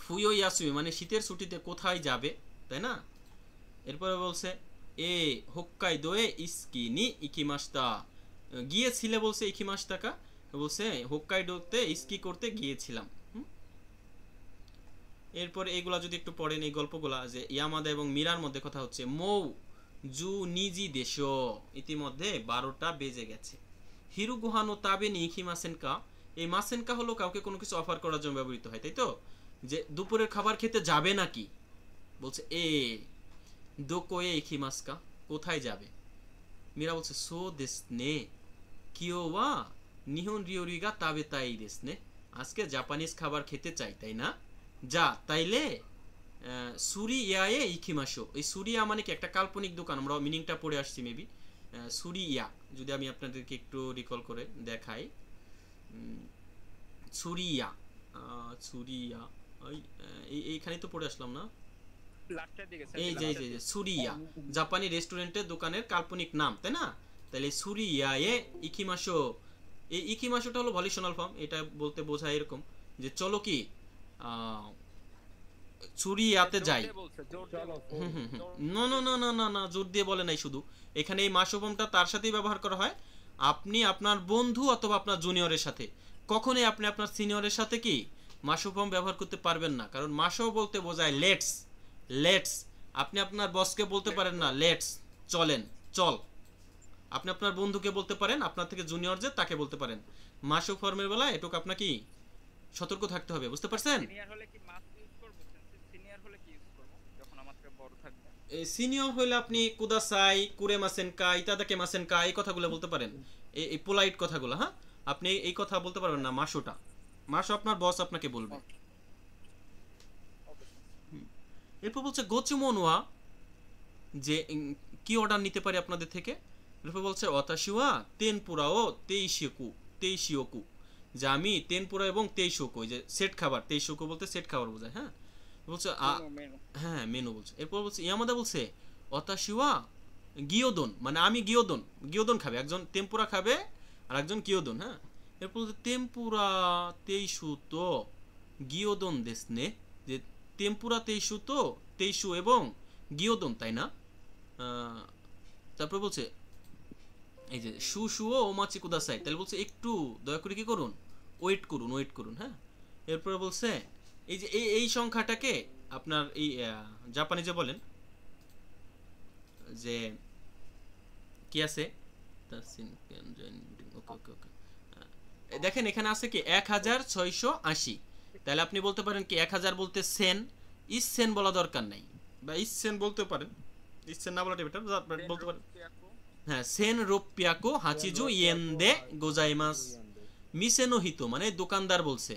ফুয়ো ইয়াসুমি মানে শীতের ছুটিতে কোথায় যাবে, তাই না? এরপরে বলছে এ হোক্কাইদোয়ে ইস্কি নি ইকিমাস্তা, গিয়েছিলে বলছে ইকিমাস্তাকা, বলছে হোক্কাইডোতে স্কি করতে গিয়েছিলাম। এরপরে এইগুলা যদি একটু পড়েন এই গল্পগুলা, যে ইয়ামাদা এবং মীরার মধ্যে কথা হচ্ছে। মৌ জু নিজি দেশ, ইতিমধ্যে 12টা বেজে গেছে। হিরু গুহানো তাবে নি ইকিমাসেনকা, এই মাসেনকা হলো কাউকে কোনো কিছু অফার করার জন্য ব্যবহৃত হয়, তাই তো? যে দুপুরের খাবার খেতে যাবে নাকি, বলছে এ দোকোয়ে ইকিমাসকা, কোথায় যাবে? মীরা বলছে সো দেশ নে কিও ওয়া নিহন রিওরিগা তাবে তাই দেশ নে, আজকে জাপানিজ খাবার খেতে চাই, তাই না? যা তাইলে সুরিয়ায়ে ইকিমাশো, এই সুরিয়া মানে কি একটা কাল্পনিক দোকান, আমরা মিনিংটা পড়ে আসছি মেবি। সুরিয়া যদি আমি আপনাদেরকে একটু রিকল করে দেখাই, সুরিয়া সুরিয়া এইখানে তো পড়ে আসলাম না? এই যে সুরিয়া জাপানি রেস্টুরেন্টের দোকানের কাল্পনিক নাম, তাই না? তাহলে সুরিয়ায়ে ইকিমাশো, এই ইকিমাশোটা হলো ভলিশনাল ফর্ম, এটা বলতে বোঝায় এরকম যে চলো কি সুরিয়াতে যাই। না না না না না না, জোর দিয়ে বলে নাই, শুধু এখানে এই মাসো ফর্মটা তার সাথেই ব্যবহার করা হয়। আপনি আপনার বন্ধু অথবা আপনার জুনিয়রের সাথে, কখনোই আপনি আপনার সিনিয়রের সাথে কি মাসো ফর্ম ব্যবহার করতে পারবেন না, কারণ মাসো বলতে বোঝায় লেটস। লেটস, আপনি আপনার বসকে বলতে পারেন না লেটস চলেন চল, আপনি আপনার বন্ধুকে বলতে পারেন, আপনার থেকে জুনিয়র যে তাকে বলতে পারেন। মাসো ফর্মের বেলায় এটুকু আপনাকে সতর্ক থাকতে হবে, বুঝতে পারছেন? সিনিয়র হলে কি মাস ইউজ করব? সিনিয়র হলে কি ইউজ করব যখন আমার থেকে বড় থাকবে? এই সিনিয়র হইলে আপনি কুদাসাই কুরেমাসেনকা ইতাদাকেমাসেনকা এই কথাগুলো বলতে পারেন, এই পোলাইট কথাগুলো। হ্যাঁ, আপনি এই কথা বলতে পারবেন না মাসোটা, মাসো আপনার বস আপনাকে বলবে। এরপর বলছে গোচুমনোয়া, যে কি অর্ডার নিতে পারি আপনাদের থেকে? এরপর বলছে অতাশিওয়া তেনপুরা ও তেইশিওকু, যে আমি তেনপুরা এবং তেইশোকু, যে সেট খাবার, তেইশোকু বলতে সেট খাবার বোঝায়। হ্যাঁ, বলছে হ্যাঁ মেনু বলছে। এরপর বলছে ইয়ামাদা বলছে অতাশিওয়া গিয়োদন মানে আমি গিয়োদন, গিয়োদন খাবে, একজন টেম্পুরা খাবে আর একজন গিয়োদন। হ্যাঁ, এরপর টেম্পুরা তেইশু তো গিয়োদন দেশনে, যে টেম্পুরা তেইশু তো তেইশু এবং গিয়োদন, তাই না? তারপর বলছে এই যে শু শুও ওমাচি কুদাসাই, তাহলে বলছে একটু দয়া করে কি করুন, ওয়েট করুন, ওয়েট করুন। হ্যাঁ, এরপরে বলছে এই যে এই সংখ্যাটাকে আপনার এই জাপানিজে বলেন যে কি আছে, দেখেন এখানে আছে কি 1680, তাহলে আপনি বলতে পারেন কি 1000 বলতে সেন, ইস সেন বলা দরকার নাই, বা ইস সেন বলতে পারেন, ইস সেন না বলাটা বেটার, বলতে পারেন হ্যাঁ সেন রোপ্পিয়াকো হাচিজু ইয়েন দে গোজাইমাস, মিসেনো হিতো মানে দোকানদার বলছে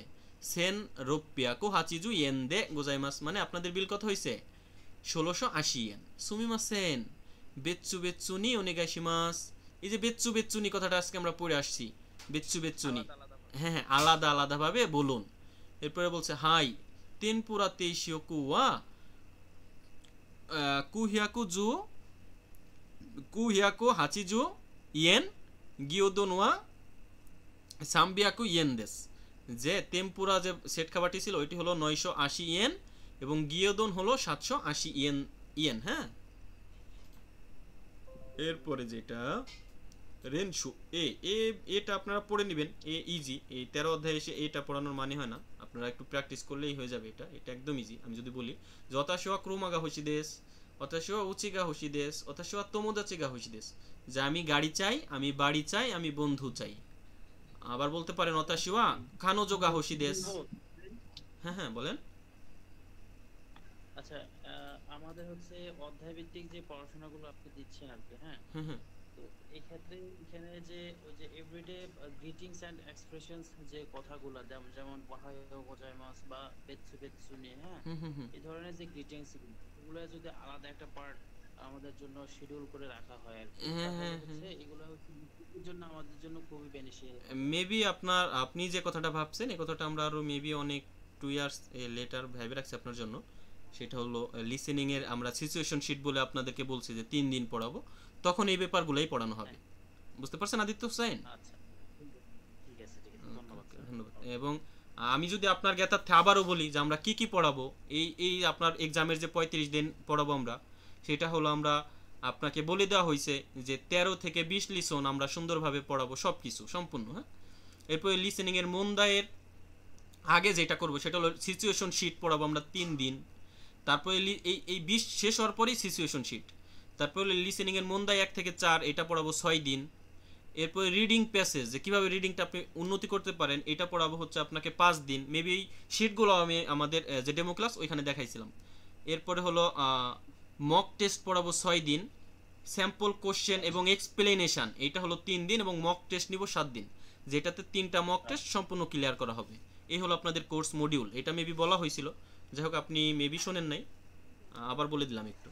সেন রোপ্পিয়াকো হাচিজু ইয়েন দে গোজাইমাস, মানে আপনাদের বিল কত হয়েছে 1680 ইয়েন। সুমিমাসেন বেচ্চু বেচ্চুনি ওনেগাইশিমাস, এই যে বেচ্চু বেচ্চুনি কথাটা আজকে আমরা পড়ে আসছি, বেচ্চু বেচ্চুনি, হ্যাঁ হ্যাঁ আলাদা আলাদা ভাবে বলুন। এরপরে বলছে হাই তেনপুরা তেইশিও কুয়া কুহিয়াকু কুহিয়াকু হাচিজু ইয়েন গিওদন ওয়া সাম্বিয়াকু ইয়েন দেশ, যে টেম্পুরা যে সেট খাবারটি ছিল ওইটি হলো 980 ইয়েন এবং গিওদন হলো 780 ইয়েন ইয়েন। হ্যাঁ, এরপরে যেটা রেনশু এটা আপনারা পড়ে নেবেন, ইজি, এই 13 অধ্যায়ে এসে এটা পড়ানোর মানে হয় না, আপনারা একটু প্র্যাকটিস করলেই হয়ে যাবে। এটা একদম ইজি। আমি যদি বলি যতাশোয়া ক্রুমাগা হসি দেশ, অতাশোয়া উচিগা হসি দেশ, অতাশোয়া তোমোদাচিগা হসি দেশ, যে আমি গাড়ি চাই, আমি বাড়ি চাই, আমি বন্ধু চাই। আবার বলতে পারেন অতাশোয়া খানোজোগা হসি দেশ। হ্যাঁ হ্যাঁ বলেন। আচ্ছা, আমাদের হচ্ছে অধ্যায় ভিত্তিক যে পড়াশোনাগুলো আপনি দিচ্ছেন আর কি, হ্যাঁ, তো এই ক্ষেত্রে এখানে যে ওই যে এভরিডে গ্রিটিংস এন্ড এক্সপ্রেশনস যে কথাগুলো যেমন ওয়াহাইও গোজাইমাস বা বেতসু বেতসুনি, হ্যাঁ, এই ধরনের যে গ্রিটিংস গুলো যদি আলাদা একটা পার্ট আমাদের জন্য শিডিউল করে রাখা হয় আর কি, তাহলে হচ্ছে এগুলো এর জন্য আমাদের জন্য খুবই বেনিফিশিয়াল। মেবি আপনি যে কথাটা ভাবছেন এই কথাটা আমরা আরো মেবি অনেক 2 ইয়ার্স লেটার ভেবে রাখছি আপনার জন্য, সেটা হলো লিসেনিং এর আমরা সিচুয়েশন শিট বলে আপনাদেরকে বলছি যে 3 দিন পড়াবো, তখন এই ব্যাপারগুলোই পড়ানো হবে। বুঝতে পারছেন আদিত্য হোসেন? আচ্ছা ঠিক আছে, ঠিক আছে, ধন্যবাদ। ধন্যবাদ। এবং আমি যদি আপনার জ্ঞাতার্থে আবারও বলি যে আমরা কি কি পড়াবো এই আপনার এক্সামের যে 35 দিন পড়াবো আমরা, সেটা হলো আমরা আপনাকে বলে দেওয়া হয়েছে যে 13 থেকে 20 লিসন আমরা সুন্দরভাবে পড়াবো, সব কিছু সম্পূর্ণ। হ্যাঁ, এরপরে লিসেনিং এর মন্দায়ের আগে যেটা করবো সেটা হলো সিচুয়েশন শিট পড়াবো আমরা 3 দিন, তারপরে এই 20 শেষ হওয়ার পরেই সিচুয়েশন শিট, তারপরে লিসেনিং এর মন্দায় 1 থেকে 4 এটা পড়াবো 6 দিন, এরপরে রিডিং প্যাসেজ যে কীভাবে রিডিংটা আপনি উন্নতি করতে পারেন এটা পড়াবো হচ্ছে আপনাকে 5 দিন। মেবি এই শিটগুলো আমি আমাদের যে ডেমো ক্লাস ওইখানে দেখাইছিলাম। এরপরে হলো মক টেস্ট পড়াবো 6 দিন, স্যাম্পল কোশ্চেন এবং এক্সপ্লেনেশন এইটা হলো 3 দিন, এবং মক টেস্ট নিব 7 দিন, যেটাতে 3টা মক টেস্ট সম্পূর্ণ ক্লিয়ার করা হবে। এই হলো আপনাদের কোর্স মডিউল। এটা মেবি বলা হয়েছিল, যাই হোক আপনি মেবি শোনেন নাই, আবার বলে দিলাম একটু।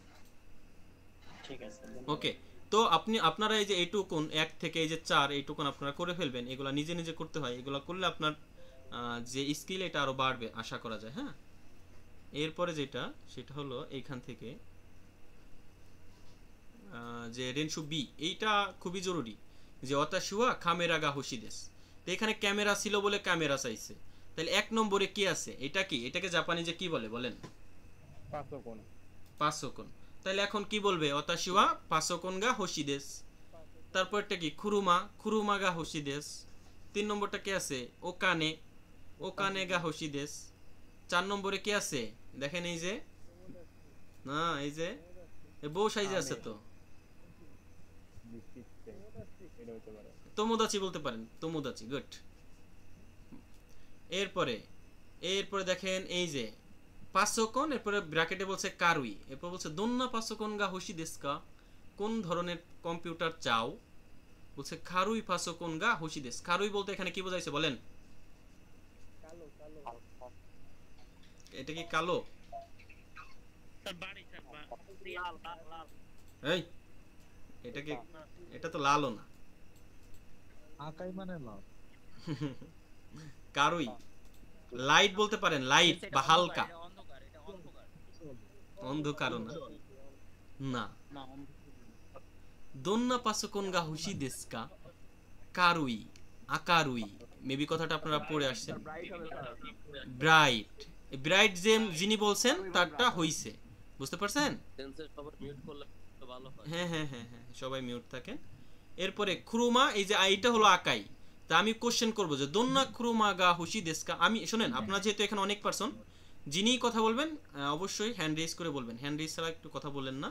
ঠিক আছে, ওকে, তো আপনারা এই যে এইটুকুন 1 থেকে এই যে 4 এইটুকুন আপনারা করে ফেলবেন, এগুলা নিজে নিজে করতে হয়, এগুলা করলে আপনার যে স্কিল এটা আরো বাড়বে আশা করা যায়। হ্যাঁ, এরপরে যেটা সেটা হলো এইখান থেকে যে রেনশু বি, এইটা খুবই জরুরি, যে অতাশুয়া খামেরাগা হসিদেস, তো এখানে ক্যামেরা ছিল বলে ক্যামেরা চাইছে, তাহলে 1 নম্বরে কি আছে, এটা কি, এটাকে জাপানিজে কি বলে বলেন? পাঁচকোণ। পাঁচকোণ। তাহলে এখন কি বলবে? অতাশুয়া পাঁচকোণ গা হসিদেস। তারপরটা কি? খুরুমা খুরুমা গা হসিদেস। 3 নম্বরটা কি আছে? ওকানে ওকানে গা হসিদেস। 4 নম্বরে কি আছে দেখেন, এই যে না এই যে বউ সাইজে আছে, তো তোমোদাচি বলতে পারেন, তোমোদাচি, গুড। এরপরে দেখেন এই যে পাঁচকোণ, এরপরে ব্র্যাকেটে বলছে কারুই, এরপর বলছে দোন্না পাঁচকোণ গা হসি দেসকা, কোন ধরনের কম্পিউটার চাও, বলছে খারুই পাঁচকোণ গা হসি দেস। খারুই বলতে এখানে কি বোঝাইছে বলেন? এটা কি কালো? এই এটা কি, এটা তো লালও না, আকাই মানে লাল। কারুই লাইট বলতে পারেন, লাইট বা হালকা, অন্ধকারও না, না দোন্না পাসকোন গা হুশি দেস্কা কারুই আকারুই মেবি কথাটা আপনারা পড়ে আসছেন ব্রাইট ব্রাইট যে যিনি বলছেন তারটা হইছে বুঝতে পারছেন সেন্সর সবার মিউট করলে ভালো হয় হ্যাঁ হ্যাঁ হ্যাঁ হ্যাঁ সবাই মিউট থাকেন এরপরে ক্রুমা এই যে এইটা হলো আকাই তা আমি কোশ্চেন করব যে দোন্না ক্রুমা গা হুশি দেস্কা আমি শুনেন আপনারা যেহেতু এখানে অনেক পারসন যিনি কথা বলবেন অবশ্যই হ্যান্ড রেজ করে বলবেন হ্যান্ড রেজ ছাড়া একটু কথা বলেন না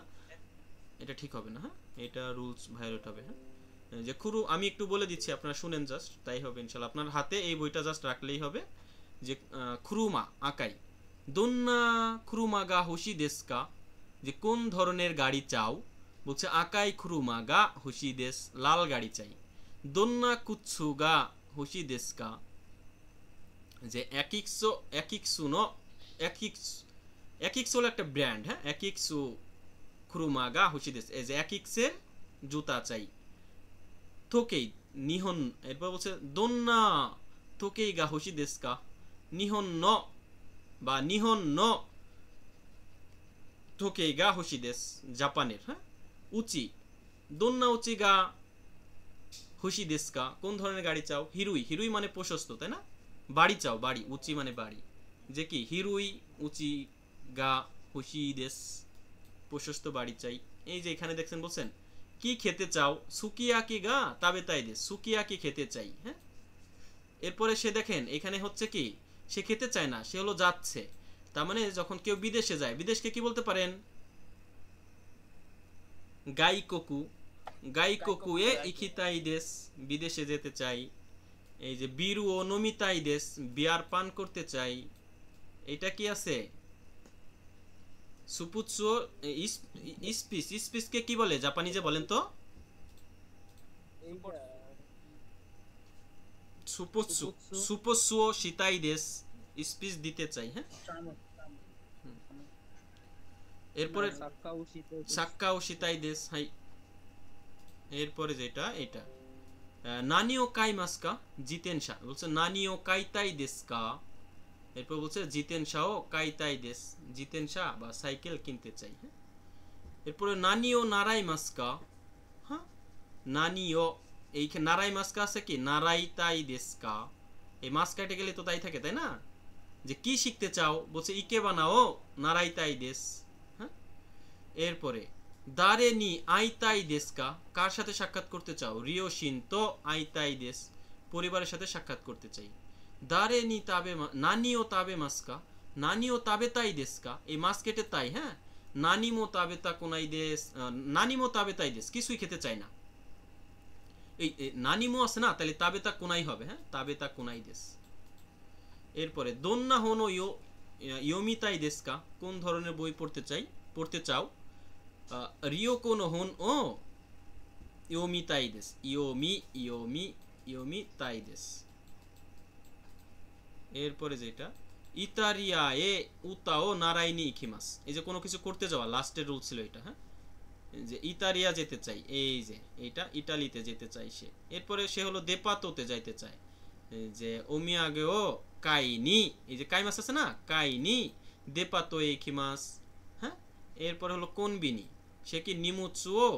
এটা ঠিক হবে না হ্যাঁ এটা রুলস ভায়োলেট হবে হ্যাঁ যে খুরু আমি একটু বলে দিচ্ছি আপনারা শুনেন জাস্ট তাই হবে ইনশাআল্লাহ আপনার হাতে এই বইটা জাস্ট রাখলেই হবে যে খুরুমা আকাই দোন্না খুরুমা গা হুশি দেস্কা যে কোন ধরনের গাড়ি চাও বলছে আকাই খুরুমা গা হুশি দেস লাল গাড়ি চাই দোন্না কুৎসু গা হুশি দেস্কা যে একিক্সো হলো একটা ব্র্যান্ড হ্যাঁ একিক্সু খুরুমা গা হুশি দেস এই যে একিক্সের জুতা চাই তোকেই নিহন এরপর বলছে দোন্না তোকেই গা হুশি দেস্কা নিহন ন বা নিহন ন তোকেই গা হুশি দেস জাপানের হ্যাঁ উচি দোন্না উচি গা হুশি দেস্কা কোন ধরনের গাড়ি চাও হিরুই হিরুই মানে প্রশস্ত তাই না বাড়ি চাও বাড়ি উচি মানে বাড়ি যে কি হিরুই উচি গা হুশি দেস প্রশস্ত বাড়ি চাই এই যে এখানে দেখছেন বলছেন কি খেতে চাও সুকিয়াকি গা তাবে তাই দেস সুকিয়াকি খেতে চাই হ্যাঁ এরপরে সে দেখেন এখানে হচ্ছে কি সে খেতে চায় না সে হলো যাচ্ছে তার মানে যখন কেউ বিদেশে যায় বিদেশকে কি বলতে পারেন গাইকোকু এ ইখিতাই দেশ বিদেশে যেতে চাই এই যে বিরু ও নমিতাই দেশ বিয়ার পান করতে চাই এটা কি আছে সুপুৎসু ইসপিসকে কি বলে জাপানিজে বলেন তো সুপুৎসু শিতাই দেশ স্পিচ দিতে চাই হ্যাঁ এরপরে সাক্কাও শিতাই দেশ হাই এরপরে যেটা এটা নানিও কাই মাসকা জিতেনশা বলছে নানিও কাইতাই দেশকা এরপর বলছে জিতেনশাও কাইতাই দেশ জিতেনশা বা সাইকেল কিনতে চাই হ্যাঁ এরপরে নানিও নারাই মাসকা হ্যাঁ নানিও এই নারাই মাসকা আছে কি নারাইতাই দেশকা এই মাস কাটে গেলে তো তাই থাকে তাই না যে কি শিখতে চাও বলছে ইকে বানাও নারাইতাই দেশ হ্যাঁ এরপরে দারে নি আইতাই দেশকা কার সাথে সাক্ষাৎ করতে চাও রিও শিনতো আইতাই দেশ পরিবারের সাথে সাক্ষাৎ করতে চাই দারে নি তাবে নানিও তাবে মাসকা নানিও তাবে তাই দেশকা এই মাস কেটে তাই হ্যাঁ নানিমো তাবে তা কোনাই দেশ নানিমো তাবে তাই দেশ কিছুই খেতে চাই না এই নানিমো আছে না তাহলে তাবে তা কোনাই হবে হ্যাঁ তাবে তা কোনাই দেশ এরপরে দোন্না হনো ইয়োমিতাই দেশকা কোন ধরনের বই পড়তে চাও রিও কোন হন ও ইয়োমিতাই দেশ ইয়োমিতাই দেশ এরপরে যেটা ইতারিয়া এ উতাও নারাইনি ইখিমাস এই যে কোনো কিছু করতে যাওয়া লাস্টের রুল ছিল এটা হ্যাঁ যে ইতারিয়া যেতে চাই এই যে এটা ইতালিতে যেতে চাই সে এরপরে সে হলো দেপাতোতে যাইতে চায় যে ওমিয়াগেও কাইনি এই যে কাইমাস আছে না কাইনি দেপাতো ইখিমাস হ্যাঁ এরপরে হলো কোনবিনি সে কি নিমুৎসুও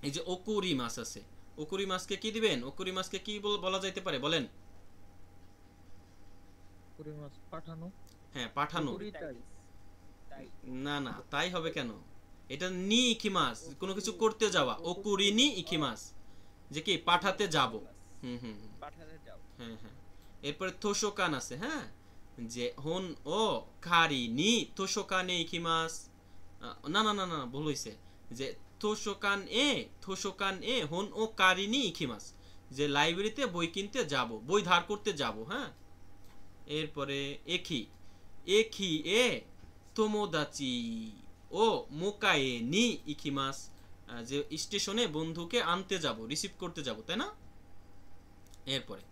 এই যে ওকুরি মাস আছে ওকুরি মাসকে কি দিবেন ওকুরি মাসকে কি বলা যাইতে পারে বলেন পাঠানো হ্যাঁ পাঠানো না না তাই হবে কেন এটা নি ইকিমাস কোনো কিছু করতে যাওয়া ওকুরিনি ইকিমাস যে কি পাঠাতে যাব পাঠাতে যাও হ্যাঁ হ্যাঁ এরপরে তোশোকান আছে হ্যাঁ যে হন ও কারিনি তোশোকানে ইকিমাস না না না না ভুল হইছে যে তোশোকান এ হন ও কারিনি ইকিমাস যে লাইব্রেরিতে বই কিনতে যাব বই ধার করতে যাব হ্যাঁ এরপরে এখি এ তোমোদাচি ও মোকায়ে নি ইকিমাস যে স্টেশনে বন্ধুকে আনতে যাব রিসিভ করতে যাব তাই না এরপরে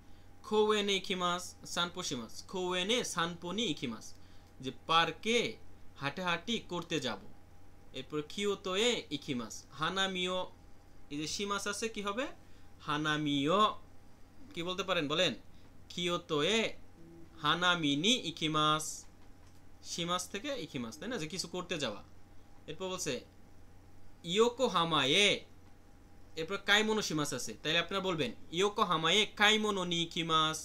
খোয়েনে ইকিমাস সানপোশিমাস খোয়েনে সানপোনি ইকিমাস যে পার্কে হাঁটাহাঁটি করতে যাব এরপর কিয়োতো এ ইকিমাস হানামিও এই যে শিমাস আছে কি হবে হানামিও কি বলতে পারেন বলেন কিয়োতো এ হানামিনি ইকিমাস শিমাস থেকে ইকিমাস তাই না যে কিছু করতে যাওয়া এরপর বলছে ইয়োকোহামায়ে, এরপর কাইমোনোশিমাস আছে, তাহলে আপনারা বলবেন ইয়োকোহামায়ে কাইমোনো নি ইকিমাস।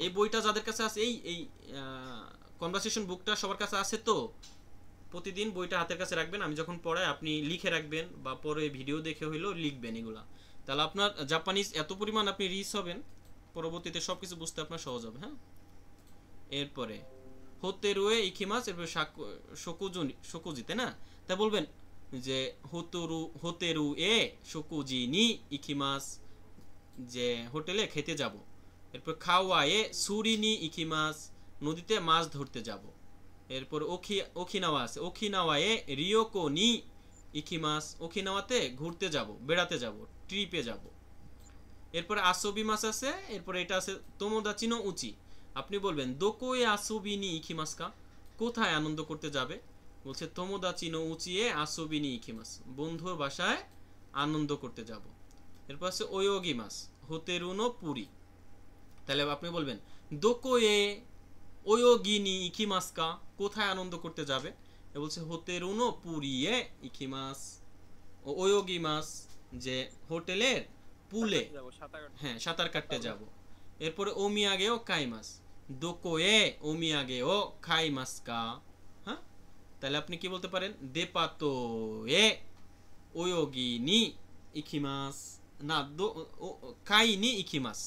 এই বইটা যাদের কাছে আছে, এই কনভারসেশন বুকটা সবার কাছে আছে তো? প্রতিদিন বইটা হাতের কাছে রাখবেন, আমি যখন পড়াই আপনি লিখে রাখবেন বা পরে ভিডিও দেখে হইলেও লিখবেন এগুলা, তাহলে আপনার জাপানিজ এত পরিমাণ আপনি রিচ হবেন, পরবর্তীতে সব কিছু বুঝতে আপনার সহজ হবে। হ্যাঁ, এরপরে হোতেরুয়ে ইকিমাস, এরপরে শকুজি, তাই না? তাই বলবেন যে হোতেরু এ শকুজি নি ইকিমাস, যে হোটেলে খেতে যাব। এরপর খাওয়া এ সুরি নি ইকিমাস, নদীতে মাছ ধরতে যাব। এরপর ওখিনাওয়া আছে, ওখিনাওয়ায়ে রিয়োকো নি ইকিমাস, ওখিনাওয়াতে ঘুরতে যাব, বেড়াতে যাব, ট্রিপে যাব। এরপরে আসবি মাস আছে, এরপরে এটা আছে তোমোদাচি নো উচি, আপনি বলবেন দোকোয়ে আসবি নি ইকিমাস কা, কোথায় আনন্দ করতে যাবে? বলছে তোমোদাচি নো উচিয়ে আসবি নি ইকিমাস, বন্ধুর বাসায় আনন্দ করতে যাব। এরপর আছে ওয়োগি মাস, হোতেরু নো পুরি, তাহলে আপনি বলবেন দোকোয়ে ওয়োগি নি ইকিমাস কা, কোথায় আনন্দ করতে যাবে? এ বলছে হোতেরু নো পুরিয়ে ইকিমাস, ওয়োগি মাস, যে হোটেলের পুলে, হ্যাঁ সাঁতার কাটতে যাব। এরপরে ওমিয়াগেও কাইমাস, দোকোয়ে ওমিয়াগেও খাইমাস কা। হ্যাঁ, তাহলে আপনি কি বলতে পারেন? দেপাতো এ ওয়োগি নি ইকিমাস, না কাই নি ইকিমাস,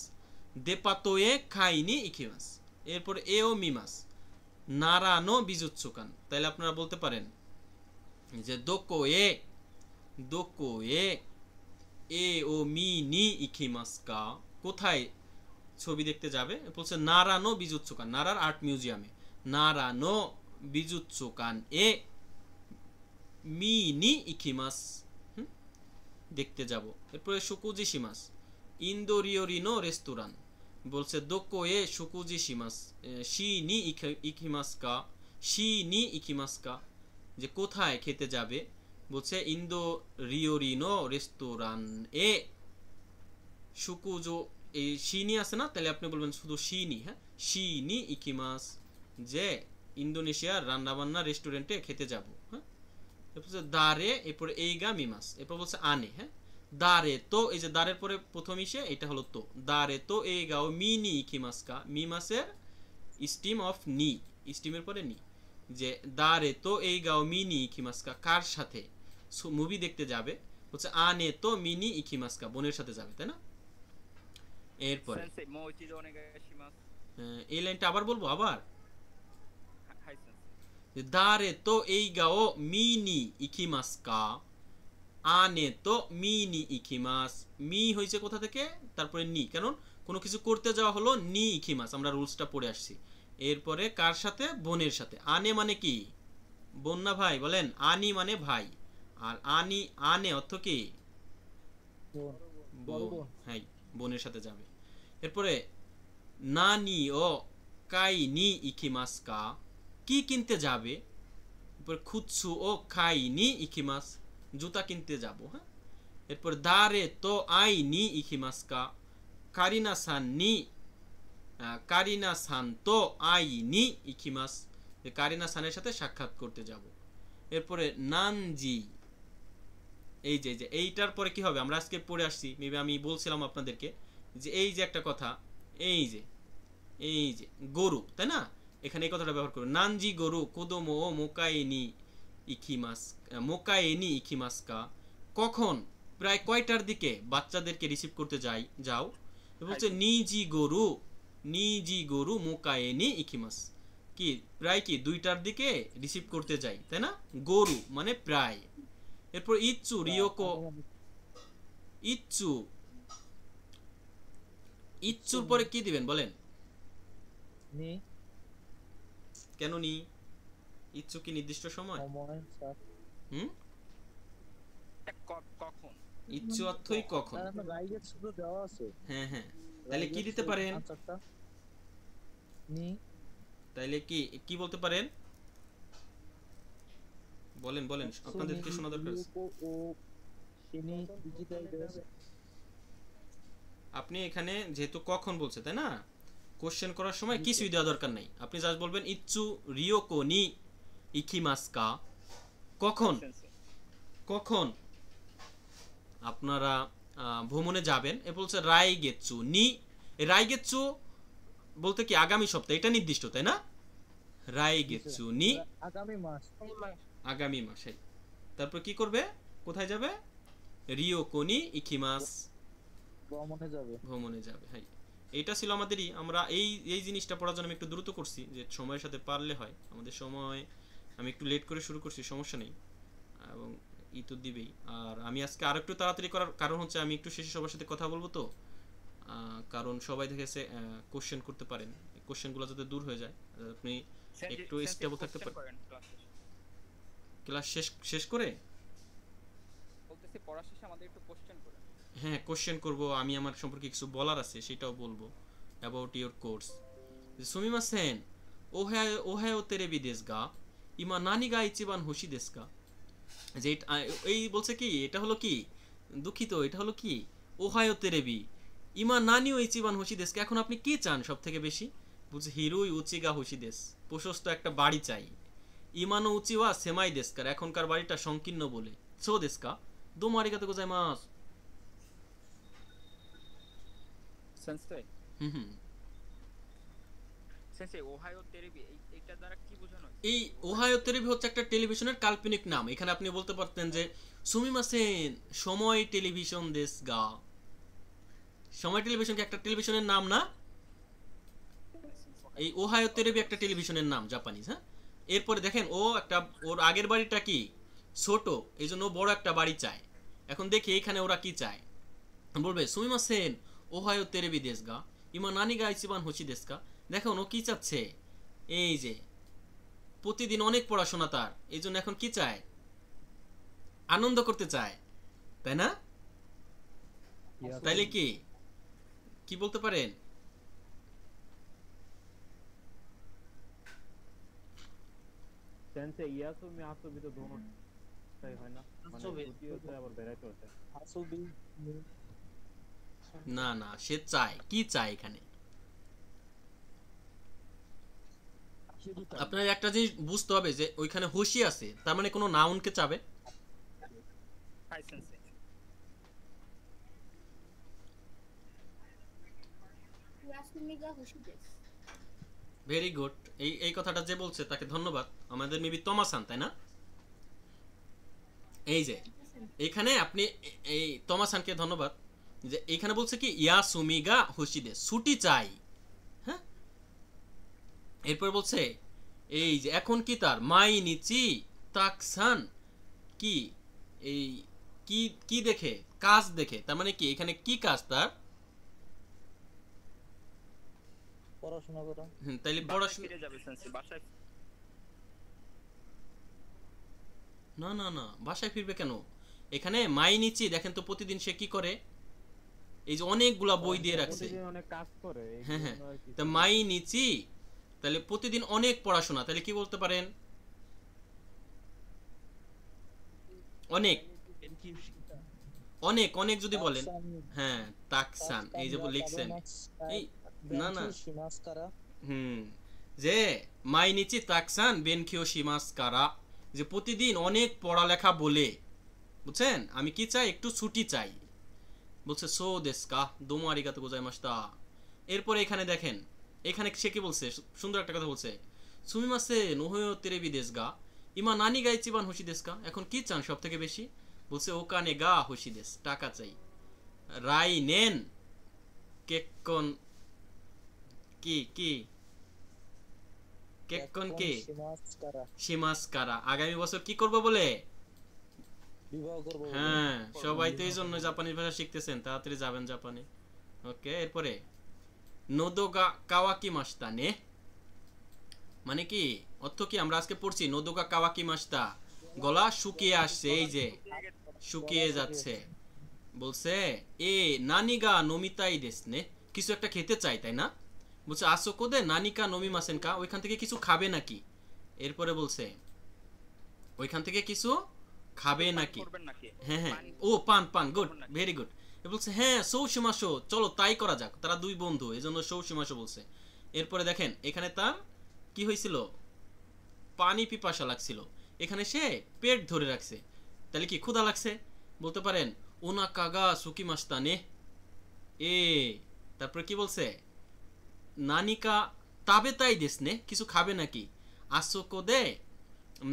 দেপাতো এ কাই নি ইকিমাস। এরপরে এও মিমাস, নারানো বিজুৎসুকান, তাহলে আপনারা বলতে পারেন যে দোকোয়ে এ ও মি নি ইকিমাস কা, কোথায় ছবি দেখতে যাবে? বলছে নারানো বিজুৎসুকান, নারার আর্ট মিউজিয়ামে, নারানো বিজুৎসুকান এ মি নি ইকিমাস, দেখতে যাব। এরপরে শুকুজি শিমাস, ইন্দোরিওরিনো রেস্তোরাঁ, বলছে দোকোয়ে শুকুজি শিমাস, শি নি ইকিমাস কা, শি নি ইকিমাস কা, যে কোথায় খেতে যাবে? বলছে ইন্দোরিওরিনো রেস্তোরাঁ এ শুকুজো, এই শিনি আছে না, তাহলে আপনি বলবেন শুধু শিনি। হ্যাঁ, শিনি ইকিমাস, যে ইন্দোনেশিয়ার রান্নাবান্না রেস্টুরেন্টে খেতে যাব। হ্যাঁ, এরপর দারে, এরপরে এইগা মিমাস, এরপর বলছে আনে। হ্যাঁ, দারে তো, এই যে দারের পরে প্রথম ইসে এটা হলো তো, দারে তো এইগাও মিনি ইকিমাস কা, মিমাসের স্টিম অফ নি, স্টিমের পরে নি, যে দারে তো এইগাও মিনি ইকিমাস কা, কার সাথে মুভি দেখতে যাবে? বলছে আনে তো মিনি ইকিমাস কা, বোনের সাথে যাবে, তাই না? এরপরে এই লাইনটা আবার বলবো, আবার দারে তো এইগাও মিনি ইকিমাস কা, আনে তো মিনি ইকিমাস, মি হয়েছে কোথা থেকে? তারপরে নি, কারণ কোনো কিছু করতে যাওয়া হলো নি ইকিমাস, আমরা রুলসটা পড়ে আসছি। এরপরে কার সাথে? বোনের সাথে। আনে মানে কি? বোন না ভাই? বলেন। আনি মানে ভাই, আর আনে অর্থ কি? বোন। হ্যাঁ, বোনের সাথে যাবে। এরপরে নানি ও কাই নি ইকিমাস কা, কি কিনতে যাবে? এরপর খুৎসু ও খাই নি ইকিমাস, জুতা কিনতে যাব। হ্যাঁ, এরপর দারে তো আই নি ইকিমাস কা, কারিনা সান তো আই নি ইকিমাস, কারিনা সানের সাথে সাক্ষাৎ করতে যাব। এরপরে নানজি, এই যে এইটার পরে কি হবে? আমরা আজকে পড়ে আসছি, মেবি আমি বলছিলাম আপনাদেরকে যে এই যে একটা কথা, এই যে গরু, তাই না? এখানে এই কথাটা ব্যবহার করো, নানজি গরু কোদোমো ও মোকাইনি ইকিমাস কা, কখন, প্রায় কয়টার দিকে বাচ্চাদেরকে রিসিভ করতে যাও? বলছে নিজি গরু মোকাইনি ইকিমাস, কি প্রায় কি 2টার দিকে রিসিভ করতে যাই, তাই না? গরু মানে প্রায়। এরপর ইচ্ছু রিয়োকো, ইচ্ছুর পরে কি দিবেন বলেন? নি। কেন নি? ইচ্ছু কি নির্দিষ্ট সময়? হুম, কখন? ইচ্ছু অর্থই কখন। হ্যাঁ হ্যাঁ, তাহলে কি দিতে পারেন? নি। তাহলে কি বলতে পারেন? বলেন আপনাদের কি শোনা দরকার আছে। আপনি এখানে যেহেতু কখন বলছে, তাই না, কোশ্চেন করার সময় কিছুই দেওয়া দরকার নাই, আপনি জাস্ট বলবেন ইচ্ছু রিয়োকো নি ইকিমাস কা, কখন, প্রায় কয়টার দিকে বাচ্চাদেরকে রিসিভ করতে যাও? বলছে নিজি গরু মোকাইনি ইকিমাস, কি প্রায় কি 2টার দিকে রিসিভ করতে যাই, তাই না? গরু মানে প্রায়। এরপর ইচ্ছু রিয়োকো নি ইকিমাস কা, কখন, কখন আপনারা ভ্রমণে যাবেন। এ বলছে রাইগেচ্ছু নি, রাইগেচ্ছু বলতে কি আগামী সপ্তাহে, এটা নির্দিষ্ট তাই না? রাইগেচ্ছু নি আগামী মাস আগামী মাসে। তারপর কি করবে, কোথায় যাবে? রিওকোনি ইকিমাস, ভ্রমণে যাবে। ভ্রমণে যাবে। হ্যাঁ, এটা ছিল আমাদেরই, আমরা এই এই জিনিসটা পড়ার জন্য আমি একটু দ্রুত করছি যে সময়ের সাথে পারলে হয়। আমাদের সময় আমি একটু লেট করে শুরু করছি, সমস্যা নেই, এবং ই তো দিবেই। আর আমি আজকে আর একটু তাড়াতাড়ি করার কারণ হচ্ছে আমি একটু শেষে সবার সাথে কথা বলবো তো, কারণ সবাই দেখেছে কোশ্চেন করতে পারেন, কোশ্চেনগুলো যাতে দূর হয়ে যায়, আপনি একটু স্টেবল থাকতে পারেন। ক্লাস শেষ করে বলতেছি পড়া শেষে আমাদের একটু কোশ্চেন করে। হ্যাঁ, কোশ্চেন করব, আমি আমার সম্পর্কে কিছু বলার আছে সেটাও বলবো অ্যাবাউট ইওর কোর্স। সুমিমাসেন ওহায়ো তেরেবি দেশু গা, ইমা নানি গা ইচিবান হোশি দেশু গা। যে এই বলছে কি, এটা হলো কি, দুঃখিত, এটা হলো কি ওহায়ো তেরেবি ইমা নানিও ইচিবান হোশি দেশু। এখন আপনি কি চান সব থেকে বেশি? বলছে হিরুই উচিগা হোশি দেশ, প্রশস্ত একটা বাড়ি চাই। ইমানো উচিওয়া সেমাই দেশকার, এখনকার বাড়িটা সংকীর্ণ বলে। সো দেশকা দোমো আরিগাতো গোজাইমাসু। সেন্সেই হুম, সেন্সেই ওহায়ো তেরেবি এইটা দ্বারা কি বোঝানো হচ্ছে? এই ওহায়ো তেরেবি হচ্ছে একটা টেলিভিশনের কাল্পনিক নাম। এখানে আপনি বলতে পারতেন যে সুমিমাসেন সময় টেলিভিশন দেশ গা। সময় টেলিভিশন কি একটা টেলিভিশনের নাম না? এই ওহায়ো তেরেবি একটা টেলিভিশনের নাম, জাপানিজ। হ্যাঁ, এরপরে দেখেন ও একটা, ওর আগের বাড়িটা কি ছোট, এই জন্য বড় একটা বাড়ি চায়। এখন দেখি এখানে ওরা কি চায়, বলবে সুমিমাসেন ওহায়ো তেরেবি দেশ গা, ইমা নানি গা ইচিবান হোশি দেশু গা। দেখুন ও কি চাচ্ছে, এই যে প্রতিদিন অনেক পড়াশোনা তার, এই জন্য এখন কি চায়, আনন্দ করতে চায়, তাই না? তাইলে কি কি বলতে পারেন? সেন্সে ইয়াসুমি আসুবি তো দোনোটাই হয় না, মানে আসুবি। ছুটি হচ্ছে আবার বেড়াইতে হচ্ছে। আসুবি না না, সে চায়, কি চায় এখানে? আপনার একটা জিনিস বুঝতে হবে যে ওইখানে হোশি আছে, তার মানে কোনো নাউনকে চাবে। হাই সেন্সেই ইয়াসুমি গা হোশি দেশু। Very good. এই এই কথাটা যে বলছে তাকে ধন্যবাদ। আমাদের মেবি তমাসান, তাই না? এই যে এখানে আপনি এই তমাসানকে ধন্যবাদ, যে এখানে বলছে কি ইয়াসুমি গা হোশি দেশু, ছুটি চাই। হ্যাঁ, এরপর বলছে এই যে এখন কি তার মাইনিচি তাকসান কি, এই কি কি দেখে, কাজ দেখে, তার মানে কি এখানে কি কাজ তার? পড়াশোনা করা। তাইলে বাসায় পড়াশোনা, ফিরে যাবে সেন্সেই, বাসায় না না না, বাসায় ফিরবে কেন? এখানে মাইনিচি দেখেন তো প্রতিদিন সে কি করে, এই যে অনেকগুলা বই দিয়ে রাখছে। প্রতিদিন অনেক কাজ করে, এই হ্যাঁ হ্যাঁ, জন্য আর কি। তা মাইনিচি তাহলে প্রতিদিন অনেক পড়াশোনা, তাহলে কি বলতে পারেন? অনেক অনেক অনেক যদি বলেন, হ্যাঁ তাকসান, এই যে লিখছেন এই, না না, শিমাস্কারা যে মাইনিচি তাকসান বেনকিও শিমাস্কারা, যে প্রতিদিন অনেক পড়ালেখা বলে, বুঝছেন? আমি কি চাই, একটু ছুটি চাই। বলছে সো দেশকা দোমো আরিগাতো গোজাইমাশিতা। এরপরে এখানে দেখেন, এখানে সে কি বলছে, সুন্দর একটা কথা বলছে, সুমিমাসেন ওহায়ো তেরেবি দেশু গা, ইমা নানি গা ইচিবান হোশি দেশু গা। এখন কি চান সব থেকে বেশি? বলছে ওকানে গা হোশি দেশু, টাকা চাই। রাই নেন কেক্কন কি কি কেক্কন কি শিমাস্কারা শিমাস্কারা, আগামী বছর কি করব বলে? বিবাহ করব। হ্যাঁ, সবাই তো এই জন্য জাপানি ভাষা শিখতেছেন, তাড়াতাড়ি যাবেন জাপানে। ওকে, এরপরে নোদোগা কাওয়াকি মাস্তা নে, মানে কি অর্থ কি আমরা আজকে পড়ছি, নোদোগা কাওয়াকি মাস্তা, গলা শুকিয়ে আসছে, এই যে শুকিয়ে যাচ্ছে। বলছে এ নানিগা নমিতাই দেশু নে, কিছু একটা খেতে চাই, তাই না? বলছে আসোকো দে নানিকা নমিমাসেন কা, ওইখান থেকে কিছু খাবে নাকি? এরপরে বলছে ওইখান থেকে কিছু খাবে নাকি? করবেন নাকি? হ্যাঁ হ্যাঁ, ও পান পান, গুড, ভেরি গুড। বলছে হ্যাঁ সৌসিমাসো, চলো তাই করা যাক। তারা দুই বন্ধু, এজন্য সৌসিমাসো বলছে। এরপরে দেখেন এখানে তার কি হয়েছিল, পানি পিপাসা লাগছিল, এখানে সে পেট ধরে রাখছে। তাহলে কি ক্ষুধা লাগছে, বলতে পারেন ওনা কাগা সুকি মাস্তানে এ। তারপরে কি বলছে, নানিকা তাবে তাই দেসনে, কিছু খাবে নাকি, আসোকো দে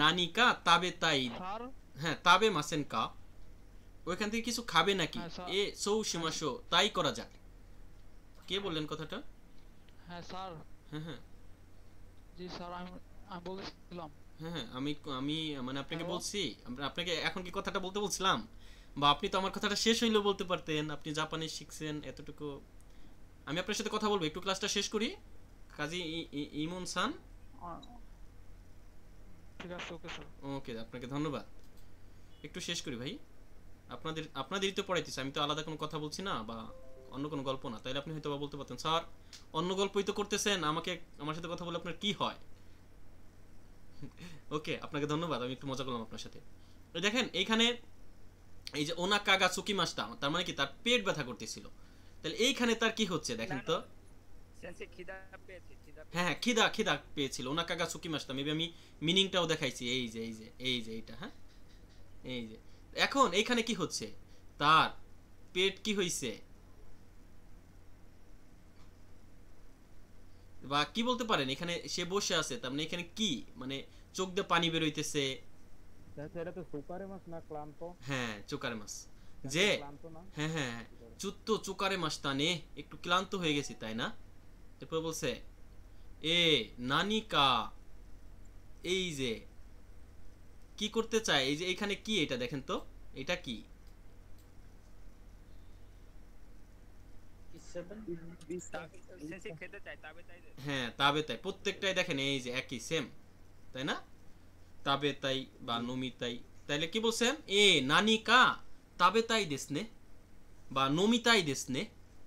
নানিকা তাবে তাই, স্যার হ্যাঁ তাবে মাসেন কা, ওইখান থেকে কিছু খাবে নাকি, হ্যাঁ, স্যার। এ সৌ সীমাশো তাই করা যাক। কে বললেন কথাটা? হ্যাঁ স্যার, হ্যাঁ হ্যাঁ জি স্যার, আমি আমি বলছিলাম। হ্যাঁ হ্যাঁ আমি আমি মানে আপনাকে হ্যালো? বলছি, আপনাকে এখন কি কথাটা বলতে বলছিলাম, বা আপনি তো আমার কথাটা শেষ হইলেও বলতে পারতেন, আপনি জাপানিজ শিখছেন এতটুকু। আমি আপনার সাথে কথা বলবো, একটু ক্লাসটা শেষ করি। কাজী ইমন সান, ঠিক আছে, ওকে স্যার। ওকে আপনাকে ধন্যবাদ। একটু শেষ করি ভাই, আপনাদেরই তো পড়াইতেছি, আমি তো আলাদা কোনো কথা বলছি না বা অন্য কোনো গল্প না। তাইলে আপনি হয়তো বা বলতে পারতেন, স্যার অন্য গল্পই তো করতেছেন, আমার সাথে কথা বলে আপনার কি হয়। ওকে আপনাকে ধন্যবাদ, আমি একটু মজা করলাম আপনার সাথে। দেখেন এইখানে এই যে ওনা কাগা সুকি মাসটা, তার মানে কি তার পেট ব্যথা করতেছিল। তাহলে এইখানে তার কি হচ্ছে দেখেন তো, সেন্সে খিদা পেয়েছে, হ্যাঁ হ্যাঁ খিদা পেয়েছিল, ওনা কাগা সুকি মাসটা। মেবি আমি মিনিংটাও দেখাইছি, এই যে এইটা, হ্যাঁ এই যে। এখন এইখানে কি হচ্ছে, তার পেট কি হইছে, বা কি বলতে পারেন, এখানে সে বসে আছে, তার মানে এখানে কি মানে চোখ দিয়ে পানি বের হইতেছে। এটা তো সুকারে মাছ না ক্লান্ত? হ্যাঁ চোকারে মাছ, যে ক্লান্ত না? হ্যাঁ হ্যাঁ চুত্ত চোকারে মাছ টানে, একটু ক্লান্ত হয়ে গেছি তাই না। এরপর বলছে এ নানিকা, এই যে কি করতে চায়, এই যে এখানে কি, এটা দেখেন তো এটা কি, সেন্সে খেতে চাই তবে তাই দে। হ্যাঁ তাবে তাই, প্রত্যেকটাই দেখেন এই যে একই সেম, তাই না, তাবে তাই বা নমি তাই। তাইলে কি বলছেন, এ নানিকা তাবে তাই দেসনে বা নমিতাই দেসনে,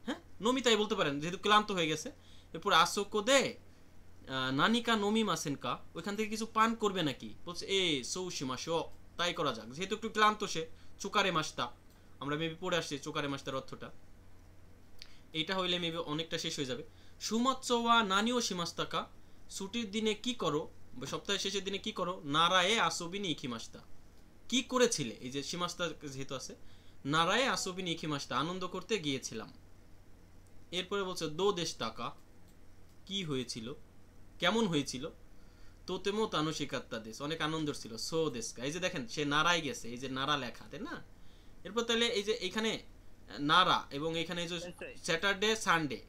হ্যাঁ নমিতাই বলতে পারেন যেহেতু ক্লান্ত হয়ে গেছে। এরপর আসোকো দে নানিকা নমি মাসেন কা, ওইখান থেকে কিছু পান করবে নাকি, বলছে এ সৌসীমাশো তাই করা যাক, যেহেতু একটু ক্লান্ত সে। চোকারে মাসটা আমরা মেবি পড়ে আসছি, চোকারে মাসটার অর্থটা এইটা হইলে মেবি অনেকটা শেষ হয়ে যাবে। সুমাচ্চওয়া নানিও সীমাস্তাকা, ছুটির দিনে কি করো, সপ্তাহের শেষের দিনে কি করো, নারায়ে আসবিনি ইখিমাস্তা, কি করেছিলে, এই যে সীমাস্তা যেহেতু আছে, নারায়ে আসবিনি ইখিমাস্তা আনন্দ করতে গিয়েছিলাম। এরপরে বলছে দো দেশ টাকা, কি হয়েছিল, কেমন হয়েছিল, তোতেমো তানুশিকাত্তা দেশ, অনেক আনন্দের ছিল, সো দেশকা, এই যে দেখেন সে নারায় গেছে, এই যে নারা লেখা, তাই না। এরপর তাহলে এই যে এখানে নারা এবং এখানে এই যে স্যাটারডে সানডে,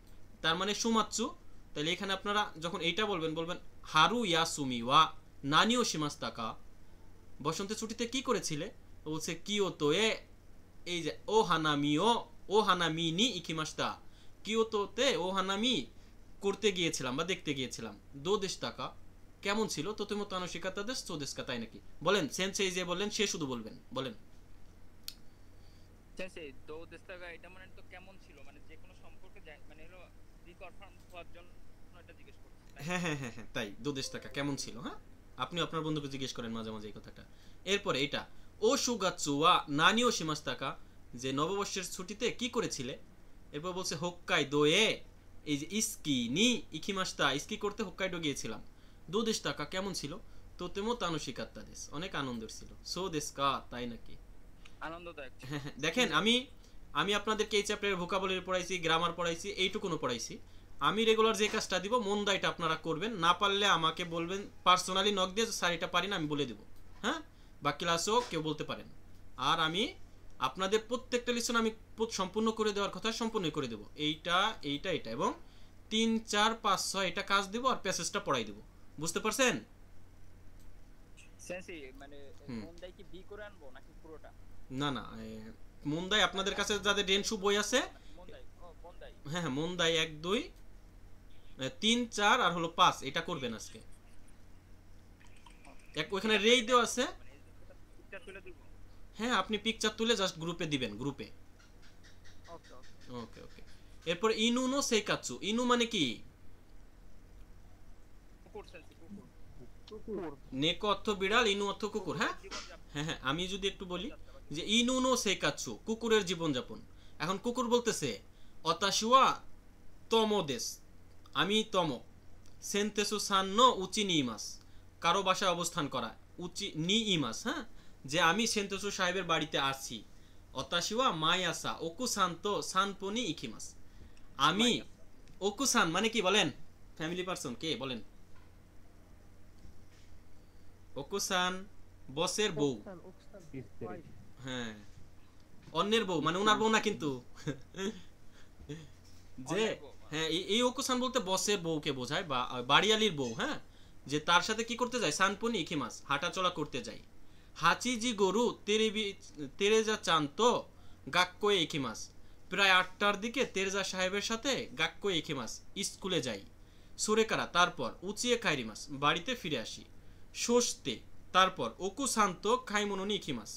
তার মানে সুমাচ্ছু। তাহলে এখানে আপনারা যখন এইটা বলবেন হারু ইয়া সুমি ওয়া নানিও সীমাস্তাকা, বসন্তের ছুটিতে কি করেছিলে, বলছে কিয়োতো এ, এই যে ও হানামিও ও হানামি নি ইকিমাস্তা, কিয়োতোতে ও হানামি করতে গিয়েছিলাম বা দেখতে গিয়েছিলাম। দো দেশ টাকা কেমন ছিল, তো তুমি তো আনুশিকাতা দেশ চোদেশকা, তাই নাকি বলেন, সেন্সেই যে বললেন সে শুধু বলবেন, বলেন। সেন্সে দো দেশটাকা এটা মানে তো কেমন ছিল, মানে যে কোনো সম্পর্কে মানে হলো রিকনফার্ম হওয়ার জন্য এটা জিজ্ঞেস করছি। হ্যাঁ হ্যাঁ হ্যাঁ হ্যাঁ তাই, দো দেশ টাকা কেমন ছিল, হ্যাঁ আপনি আপনার বন্ধুকে জিজ্ঞেস করেন মাঝে মাঝে এই কথাটা। এরপরে এটা ও সুগাচ্ছু ওয়া নানিও সীমাস্তাকা, যে নববর্ষের ছুটিতে কি করেছিলে। এরপর বলছে হোক্কাইদো এ, এই যে ইস্কি নি ইকিমাস্তা, ইস্কি করতে হোক্কাইডো গিয়েছিলাম। দো দেশ টাকা কেমন ছিল, তোতেমো তানুশিকাত্তা দেশ, অনেক আনন্দের ছিল, সো দেশ কা তাই নাকি। আনন্দদায়ক ছিল। দেখেন আমি আপনাদেরকে এই চ্যাপ্টারের ভোকাবুলারি পড়াইছি, গ্রামার পড়াইছি, এইটুকুনো পড়াইছি। আমি রেগুলার যে কাজটা দিব মন দায়টা আপনারা করবেন, না পারলে আমাকে বলবেন পার্সোনালি নক দিয়ে, স্যার এটা পারি না, আমি বলে দেবো, হ্যাঁ বা ক্লাসেও কেউ বলতে পারেন। আর আমি আপনাদের প্রত্যেকটা লিসন আমি সম্পূর্ণ করে দেওয়ার কথা সম্পূর্ণ করে দেবো, এইটা এইটা এটা এবং 3 4 5 6 এটা কাজ দিব আর প্যাসেজটা পড়াই দেবো, বুঝতে পারছেন। সেন্সে মানে মন্দাই কি বি করে আনবো নাকি পুরোটা? না না মন্দাই আপনাদের কাছে যাদের ডেনসু বই আছে, মন্দাই, ও মন্দাই, হ্যাঁ হ্যাঁ মন্দাই 1 2 3 4 আর হলো 5 এটা করবেন আজকে। ওইখানে রেই দেওয়া আছে, পিকচার তুলে দিব। হ্যাঁ আপনি পিকচার তুলে জাস্ট গ্রুপে দিবেন, গ্রুপে। ওকে ওকে ওকে। এরপর ইনু নো সেকাচ্ছু, ইনু মানে কি, কুকুর সেন্সে, কুকুর। নেকো অর্থ বিড়াল, ইনু অর্থ কুকুর, হ্যাঁ হ্যাঁ হ্যাঁ আমি যদি একটু বলি যে ইনু নো সেকাচ্ছু, কুকুরের জীবনযাপন। এখন কুকুর বলতেছে অতাশুয়া তমোদেশ, আমি তম, সেন্তেসু সান নো উচি নি ইমাস, কারো বাসায় অবস্থান করা, উচি নি ইমাস, হ্যাঁ যে আমি সেন্টোসু সাহেবের বাড়িতে আছি। অতাশিওয়া মাই আসা ওকু সান্তো সানপনি ইকিমাস। আমি ওকু সান মানে কি বলেন, ফ্যামিলি পারসন কে বলেন? ওকু সান বসের বউ, হ্যাঁ অন্যের বউ মানে ওনার বউ না কিন্তু যে হ্যাঁ এই ওকুসান বলতে বসের বউকে বোঝায় বা বাড়িয়ালির বউ, হ্যাঁ যে তার সাথে কি করতে যায়, সানপনি ইকিমাস হাঁটাচলা করতে যায়। হাচিজি গরু তেরেজা চান তো গাক্কোয়ে ইকিমাস, প্রায় 8টার দিকে তেরেজা সাহেবের সাথে গাক্কোয়ে ইকিমাস স্কুলে যাই। সুরেকারা তারপর উচিয়ে খাইরিমাস বাড়িতে ফিরে আসি। সোস্তে তারপর ওকুসান তো খাইমোনোনি ইকিমাস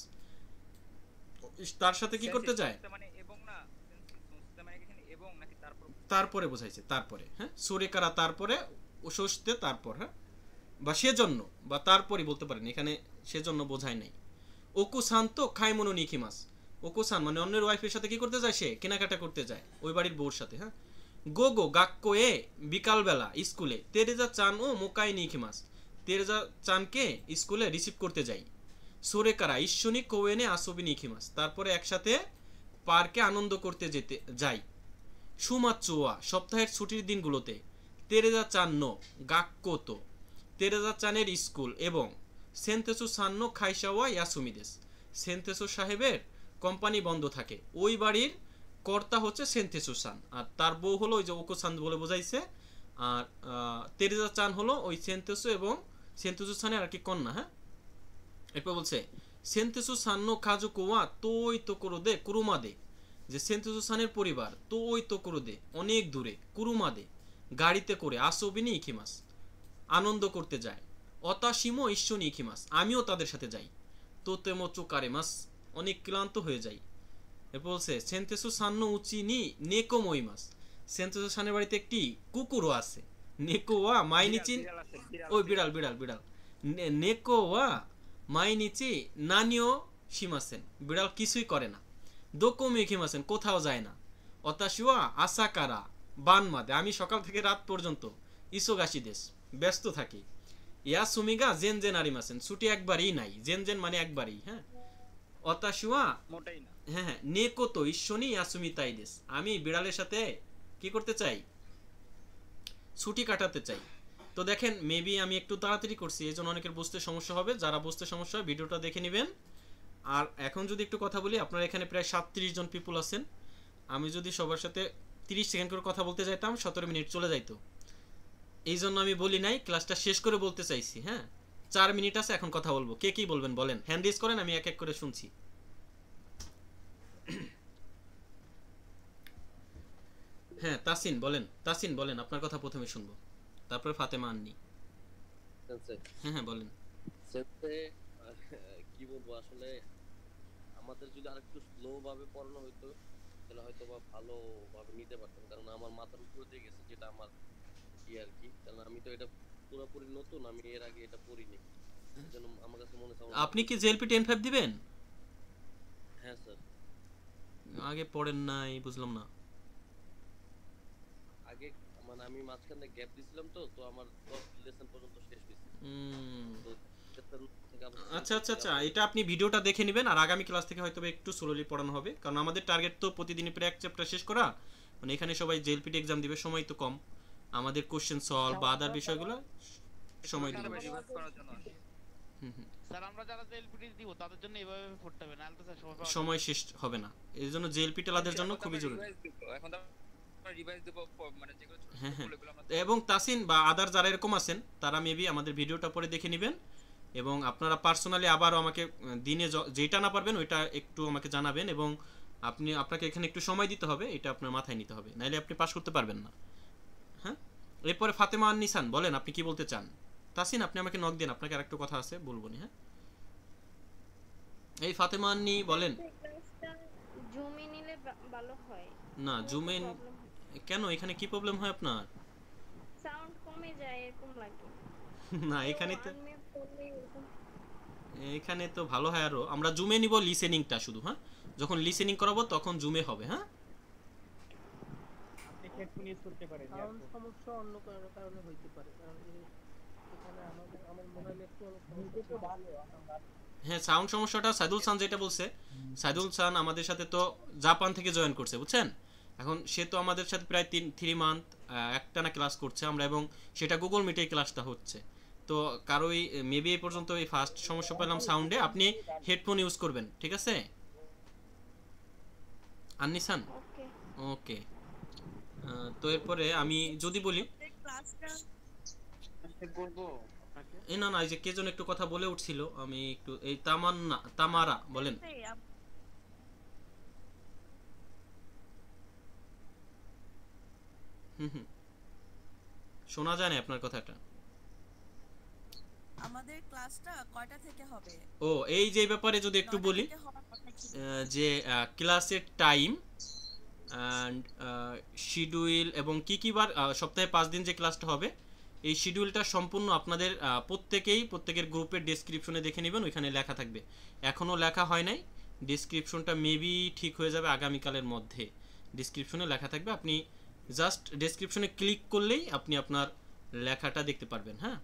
তার সাথে কি করতে যায়, মানে এবং না সেন্সে মানে এখানে এবং নাকি তারপর তারপরে বোঝাইছে তারপরে, হ্যাঁ সুরেকারা তারপরে ওসস্তে তারপর, হ্যাঁ বা সেজন্য বা তারপরই বলতে পারেন, এখানে সেজন্য বোঝায় নাই। ওকুসান তো খাইমোনো নিকিমাস, ওকুসান মানে অন্যের ওয়াইফের সাথে কি করতে যায়, সে কেনাকাটা করতে যায় ওই বাড়ির বউর সাথে, হ্যাঁ। গোগো গাক্কো এ বিকালবেলা স্কুলে তেরেজা চান ও মোকাই নিকিমাস তেরেজা চানকে স্কুলে রিসিভ করতে যাই। সোরেকারা ইশ্বনি কোয়েনে আসবি নিকিমাস তারপরে একসাথে পার্কে আনন্দ করতে যেতে যাই। সুমাচ্চোয়া সপ্তাহের ছুটির দিনগুলোতে তেরেজা চান্ন গাক্কোতো তেরেজা চানের স্কুল এবং সেন্তেসু সান্ন খাইসাওয়া ইয়াসুমিদেস সেন্তেসু সাহেবের কোম্পানি বন্ধ থাকে। ওই বাড়ির কর্তা হচ্ছে সেন্তেসু সান আর তার বউ হলো ওই যে ওকো সান বলে বোঝাইছে। আর তেরেজা চান হলো ওই সেন্তেসু এবং সেন্তেসু সানের আর কি কন্যা, হ্যাঁ। এরপর বলছে সেন্তেসু সান্ন কাজুকোয়া তোই তো করোদে কুরুমাদে যে সেন্তেসু সানের পরিবার তোই তো করোদে অনেক দূরে কুরুমাদে গাড়িতে করে আসবিনি ইকিমাস আনন্দ করতে যায়। অতাশিমো ইশ্বনি ইকিমাস আমিও তাদের সাথে যাই। তোতেমো চোকারেমাস অনেক ক্লান্ত হয়ে যাই। এরপর বলছে সেন্তেসু সান্ন উচিনি নেকো মইমাস সেন্তেসু সানের বাড়িতে একটি কুকুরও আছে। নেকোয়া মাইনিচিন ওই বিড়াল বিড়াল বিড়াল নেকোয়া মাইনিচি নানিও শিমাসেন বিড়াল কিছুই করে না। দোকোমি খিমাসেন কোথাও যায় না। অতাশিওয়া আসাকারা বানমাদে আমি সকাল থেকে রাত পর্যন্ত ইসোগাশি দেশ ব্যস্ত থাকি। ইয়া সুমিগা জেন জেন আরিমাসেন ছুটি একবারই নাই, জেন জেন মানে একবারই, হ্যাঁ। অতাশিওয়া মোটেই না, হ্যাঁ হ্যাঁ নেকোতো ঈশ্বনি ইয়াসুমি তাই দেশ আমি বিড়ালের সাথে কি করতে চাই, ছুটি কাটাতে চাই। তো দেখেন মেবি আমি একটু তাড়াতাড়ি করছি এই জন্য অনেকের বুঝতে সমস্যা হবে, যারা বুঝতে সমস্যা হয় ভিডিওটা দেখে নেবেন। আর এখন যদি একটু কথা বলি, আপনারা এখানে প্রায় 37 জন পিপুল আছেন, আমি যদি সবার সাথে 30 সেকেন্ড করে কথা বলতে যাইতাম 17 মিনিট চলে যাইতো। এই জন্য আমি বলি নাই, ক্লাসটা শেষ করে বলতে চাইছি, হ্যাঁ। 4 মিনিট আছে এখন কথা বলবো, কে কি বলবেন বলেন, হ্যান্ড রেজ করেন আমি এক এক করে শুনছি। হ্যাঁ তাসিন বলেন, তাসিন বলেন আপনার কথা প্রথমে শুনবো, তারপর ফাতেমা আন্নি। হ্যাঁ হ্যাঁ বলেন। সেন্সে কি বলবো আসলে আমাদের যদি আরেকটু স্লো ভাবে পড়ানো হতো তাহলে হয়তো বা ভালোভাবে নিতে পারতাম, কারণ আমার মাথার উপরে দিয়ে গেছে যেটা আমার কি আর কি, কারণ আমি তো এটা পুরোপুরি নতুন, আমি এর আগে এটা পড়িনি, এজন্য আমার কাছে মনে হয়। আপনি কি জেএলপি 10-5 দিবেন? হ্যাঁ স্যার। আগে পড়েন নাই বুঝলাম না। আগে মানে আমি মাঝখানে গ্যাপ দিছিলাম তো আমার 10 লেসন পর্যন্ত শেষ হয়েছে। আচ্ছা আচ্ছা আচ্ছা এটা আপনি ভিডিওটা দেখে নেবেন আর আগামী ক্লাস থেকে হয়তো একটু স্লোলি পড়ানো হবে, কারণ আমাদের টার্গেট তো প্রতিদিনই প্রায় এক চ্যাপ্টার শেষ করা, মানে এখানে সবাই জেএলপিটি এক্সাম দিবে, সময় তো কম, আমাদের কোশ্চেন সলভ বা আদার বিষয়গুলো সময় দিতে হবে। স্যার আমরা যারা জেএলপিটি দিব তাদের জন্য এইভাবে পড়তে হবে, নাহলে তো স্যার সময় শেষ হবে না, এর জন্য জেএলপি টেলাদের জন্য খুবই জরুরি। এখন তো রিভাইজ দেব মানে যেগুলো হ্যাঁ হ্যাঁ এবং তাসিন বা আদার যারা এরকম আছেন তারা মেবি আমাদের ভিডিওটা পরে দেখে নেবেন এবং আপনারা পার্সোনালি আবারও আমাকে দিনে যেটা না পারবেন ওইটা একটু আমাকে জানাবেন এবং আপনাকে এখানে একটু সময় দিতে হবে, এটা আপনার মাথায় নিতে হবে, নাইলে আপনি পাস করতে পারবেন না, হ্যাঁ। এরপরে ফাতেমা আন্নিসান বলেন আপনি কি বলতে চান। তাসিন আপনি আমাকে নক দেন, আপনাকে আরেকটু কথা আছে বলবো নি, হ্যাঁ। এই ফাতেমা আন্নি বলেন। জুমে নিলে ভালো হয় না জুমে কেন, এখানে কি প্রবলেম হয় আপনার? সাউন্ড কমে যায় এরকম লাগে। না এখানে তো ভালো হয়, আরো আমরা জুমে নিব লিসেনিংটা শুধু, হ্যাঁ যখন লিসেনিং করাবো তখন জুমে হবে, হ্যাঁ। আপনি হেডফোন ইউজ করতে পারেন, সাউন্ড সমস্যা অন্য কারণে হইতে পারে, কারণ এখানে আমাদের হ্যাঁ, সাউন্ড সমস্যাটা সাইদুল সান যেটা বলছে, সাইদুল সান আমাদের সাথে তো জাপান থেকে জয়েন করছে, বুঝছেন? এখন সে তো আমাদের সাথে প্রায় 3 মান্থ একটানা ক্লাস করছে আমরা, এবং সেটা গুগল মিটে ক্লাসটা হচ্ছে। তো কারোই মেবি এই পর্যন্ত এই ফার্স্ট সমস্যা পেলাম সাউন্ডে, আপনি হেডফোন ইউজ করবেন, ঠিক আছে আননিসান? ওকে। ওকে, তো এরপরে আমি যদি বলি ক্লাসটা বলবো আপনাকে এই না এই যে কে যেন একটু কথা বলে উঠছিল, আমি একটু এই তামারা বলেন। হুম, শোনা যায় না আপনার কথাটা। আমাদের ক্লাসটা কয়টা থেকে হবে? ও এই যে ব্যাপারে যদি একটু বলি, যে ক্লাসের টাইম অ্যান্ড শিডিউল এবং কি বার, সপ্তাহে 5 দিন যে ক্লাসটা হবে, এই শিডিউলটা সম্পূর্ণ আপনাদের প্রত্যেকের গ্রুপের ডেসক্রিপশনে দেখে নেবেন, ওইখানে লেখা থাকবে। এখনও লেখা হয় নাই, ডেসক্রিপশনটা মেবি ঠিক হয়ে যাবে আগামীকালের মধ্যে, ডেসক্রিপশনে লেখা থাকবে, আপনি জাস্ট ডেসক্রিপশনে ক্লিক করলেই আপনি আপনার লেখাটা দেখতে পারবেন। হ্যাঁ,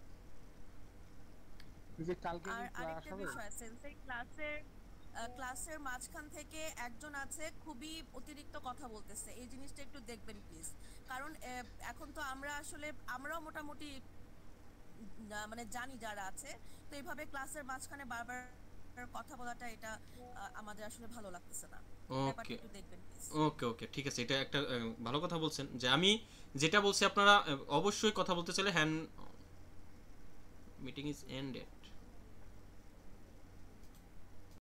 আর আরেকটা বিষয়, সেন্সেই ক্লাসের মাঝখান থেকে একজন আছে খুবই অতিরিক্ত কথা বলতেছে, এই জিনিসটা একটু দেখবেন প্লিজ। কারণ এখন তো আমরাও মোটামুটি মানে জানি যারা আছে, তো এইভাবে ক্লাসের মাঝখানে বারবার কথা বলাটা এটা আমাদের আসলে ভালো লাগতেছে না। ব্যাপারটা একটু দেখবেন প্লিজ। ওকে, ঠিক আছে, এটা একটা ভালো কথা বলছেন, যে আমি যেটা বলছি আপনারা অবশ্যই কথা বলতে চাইলে হ্যান্ড মিটিং ইজ এন্ডেড।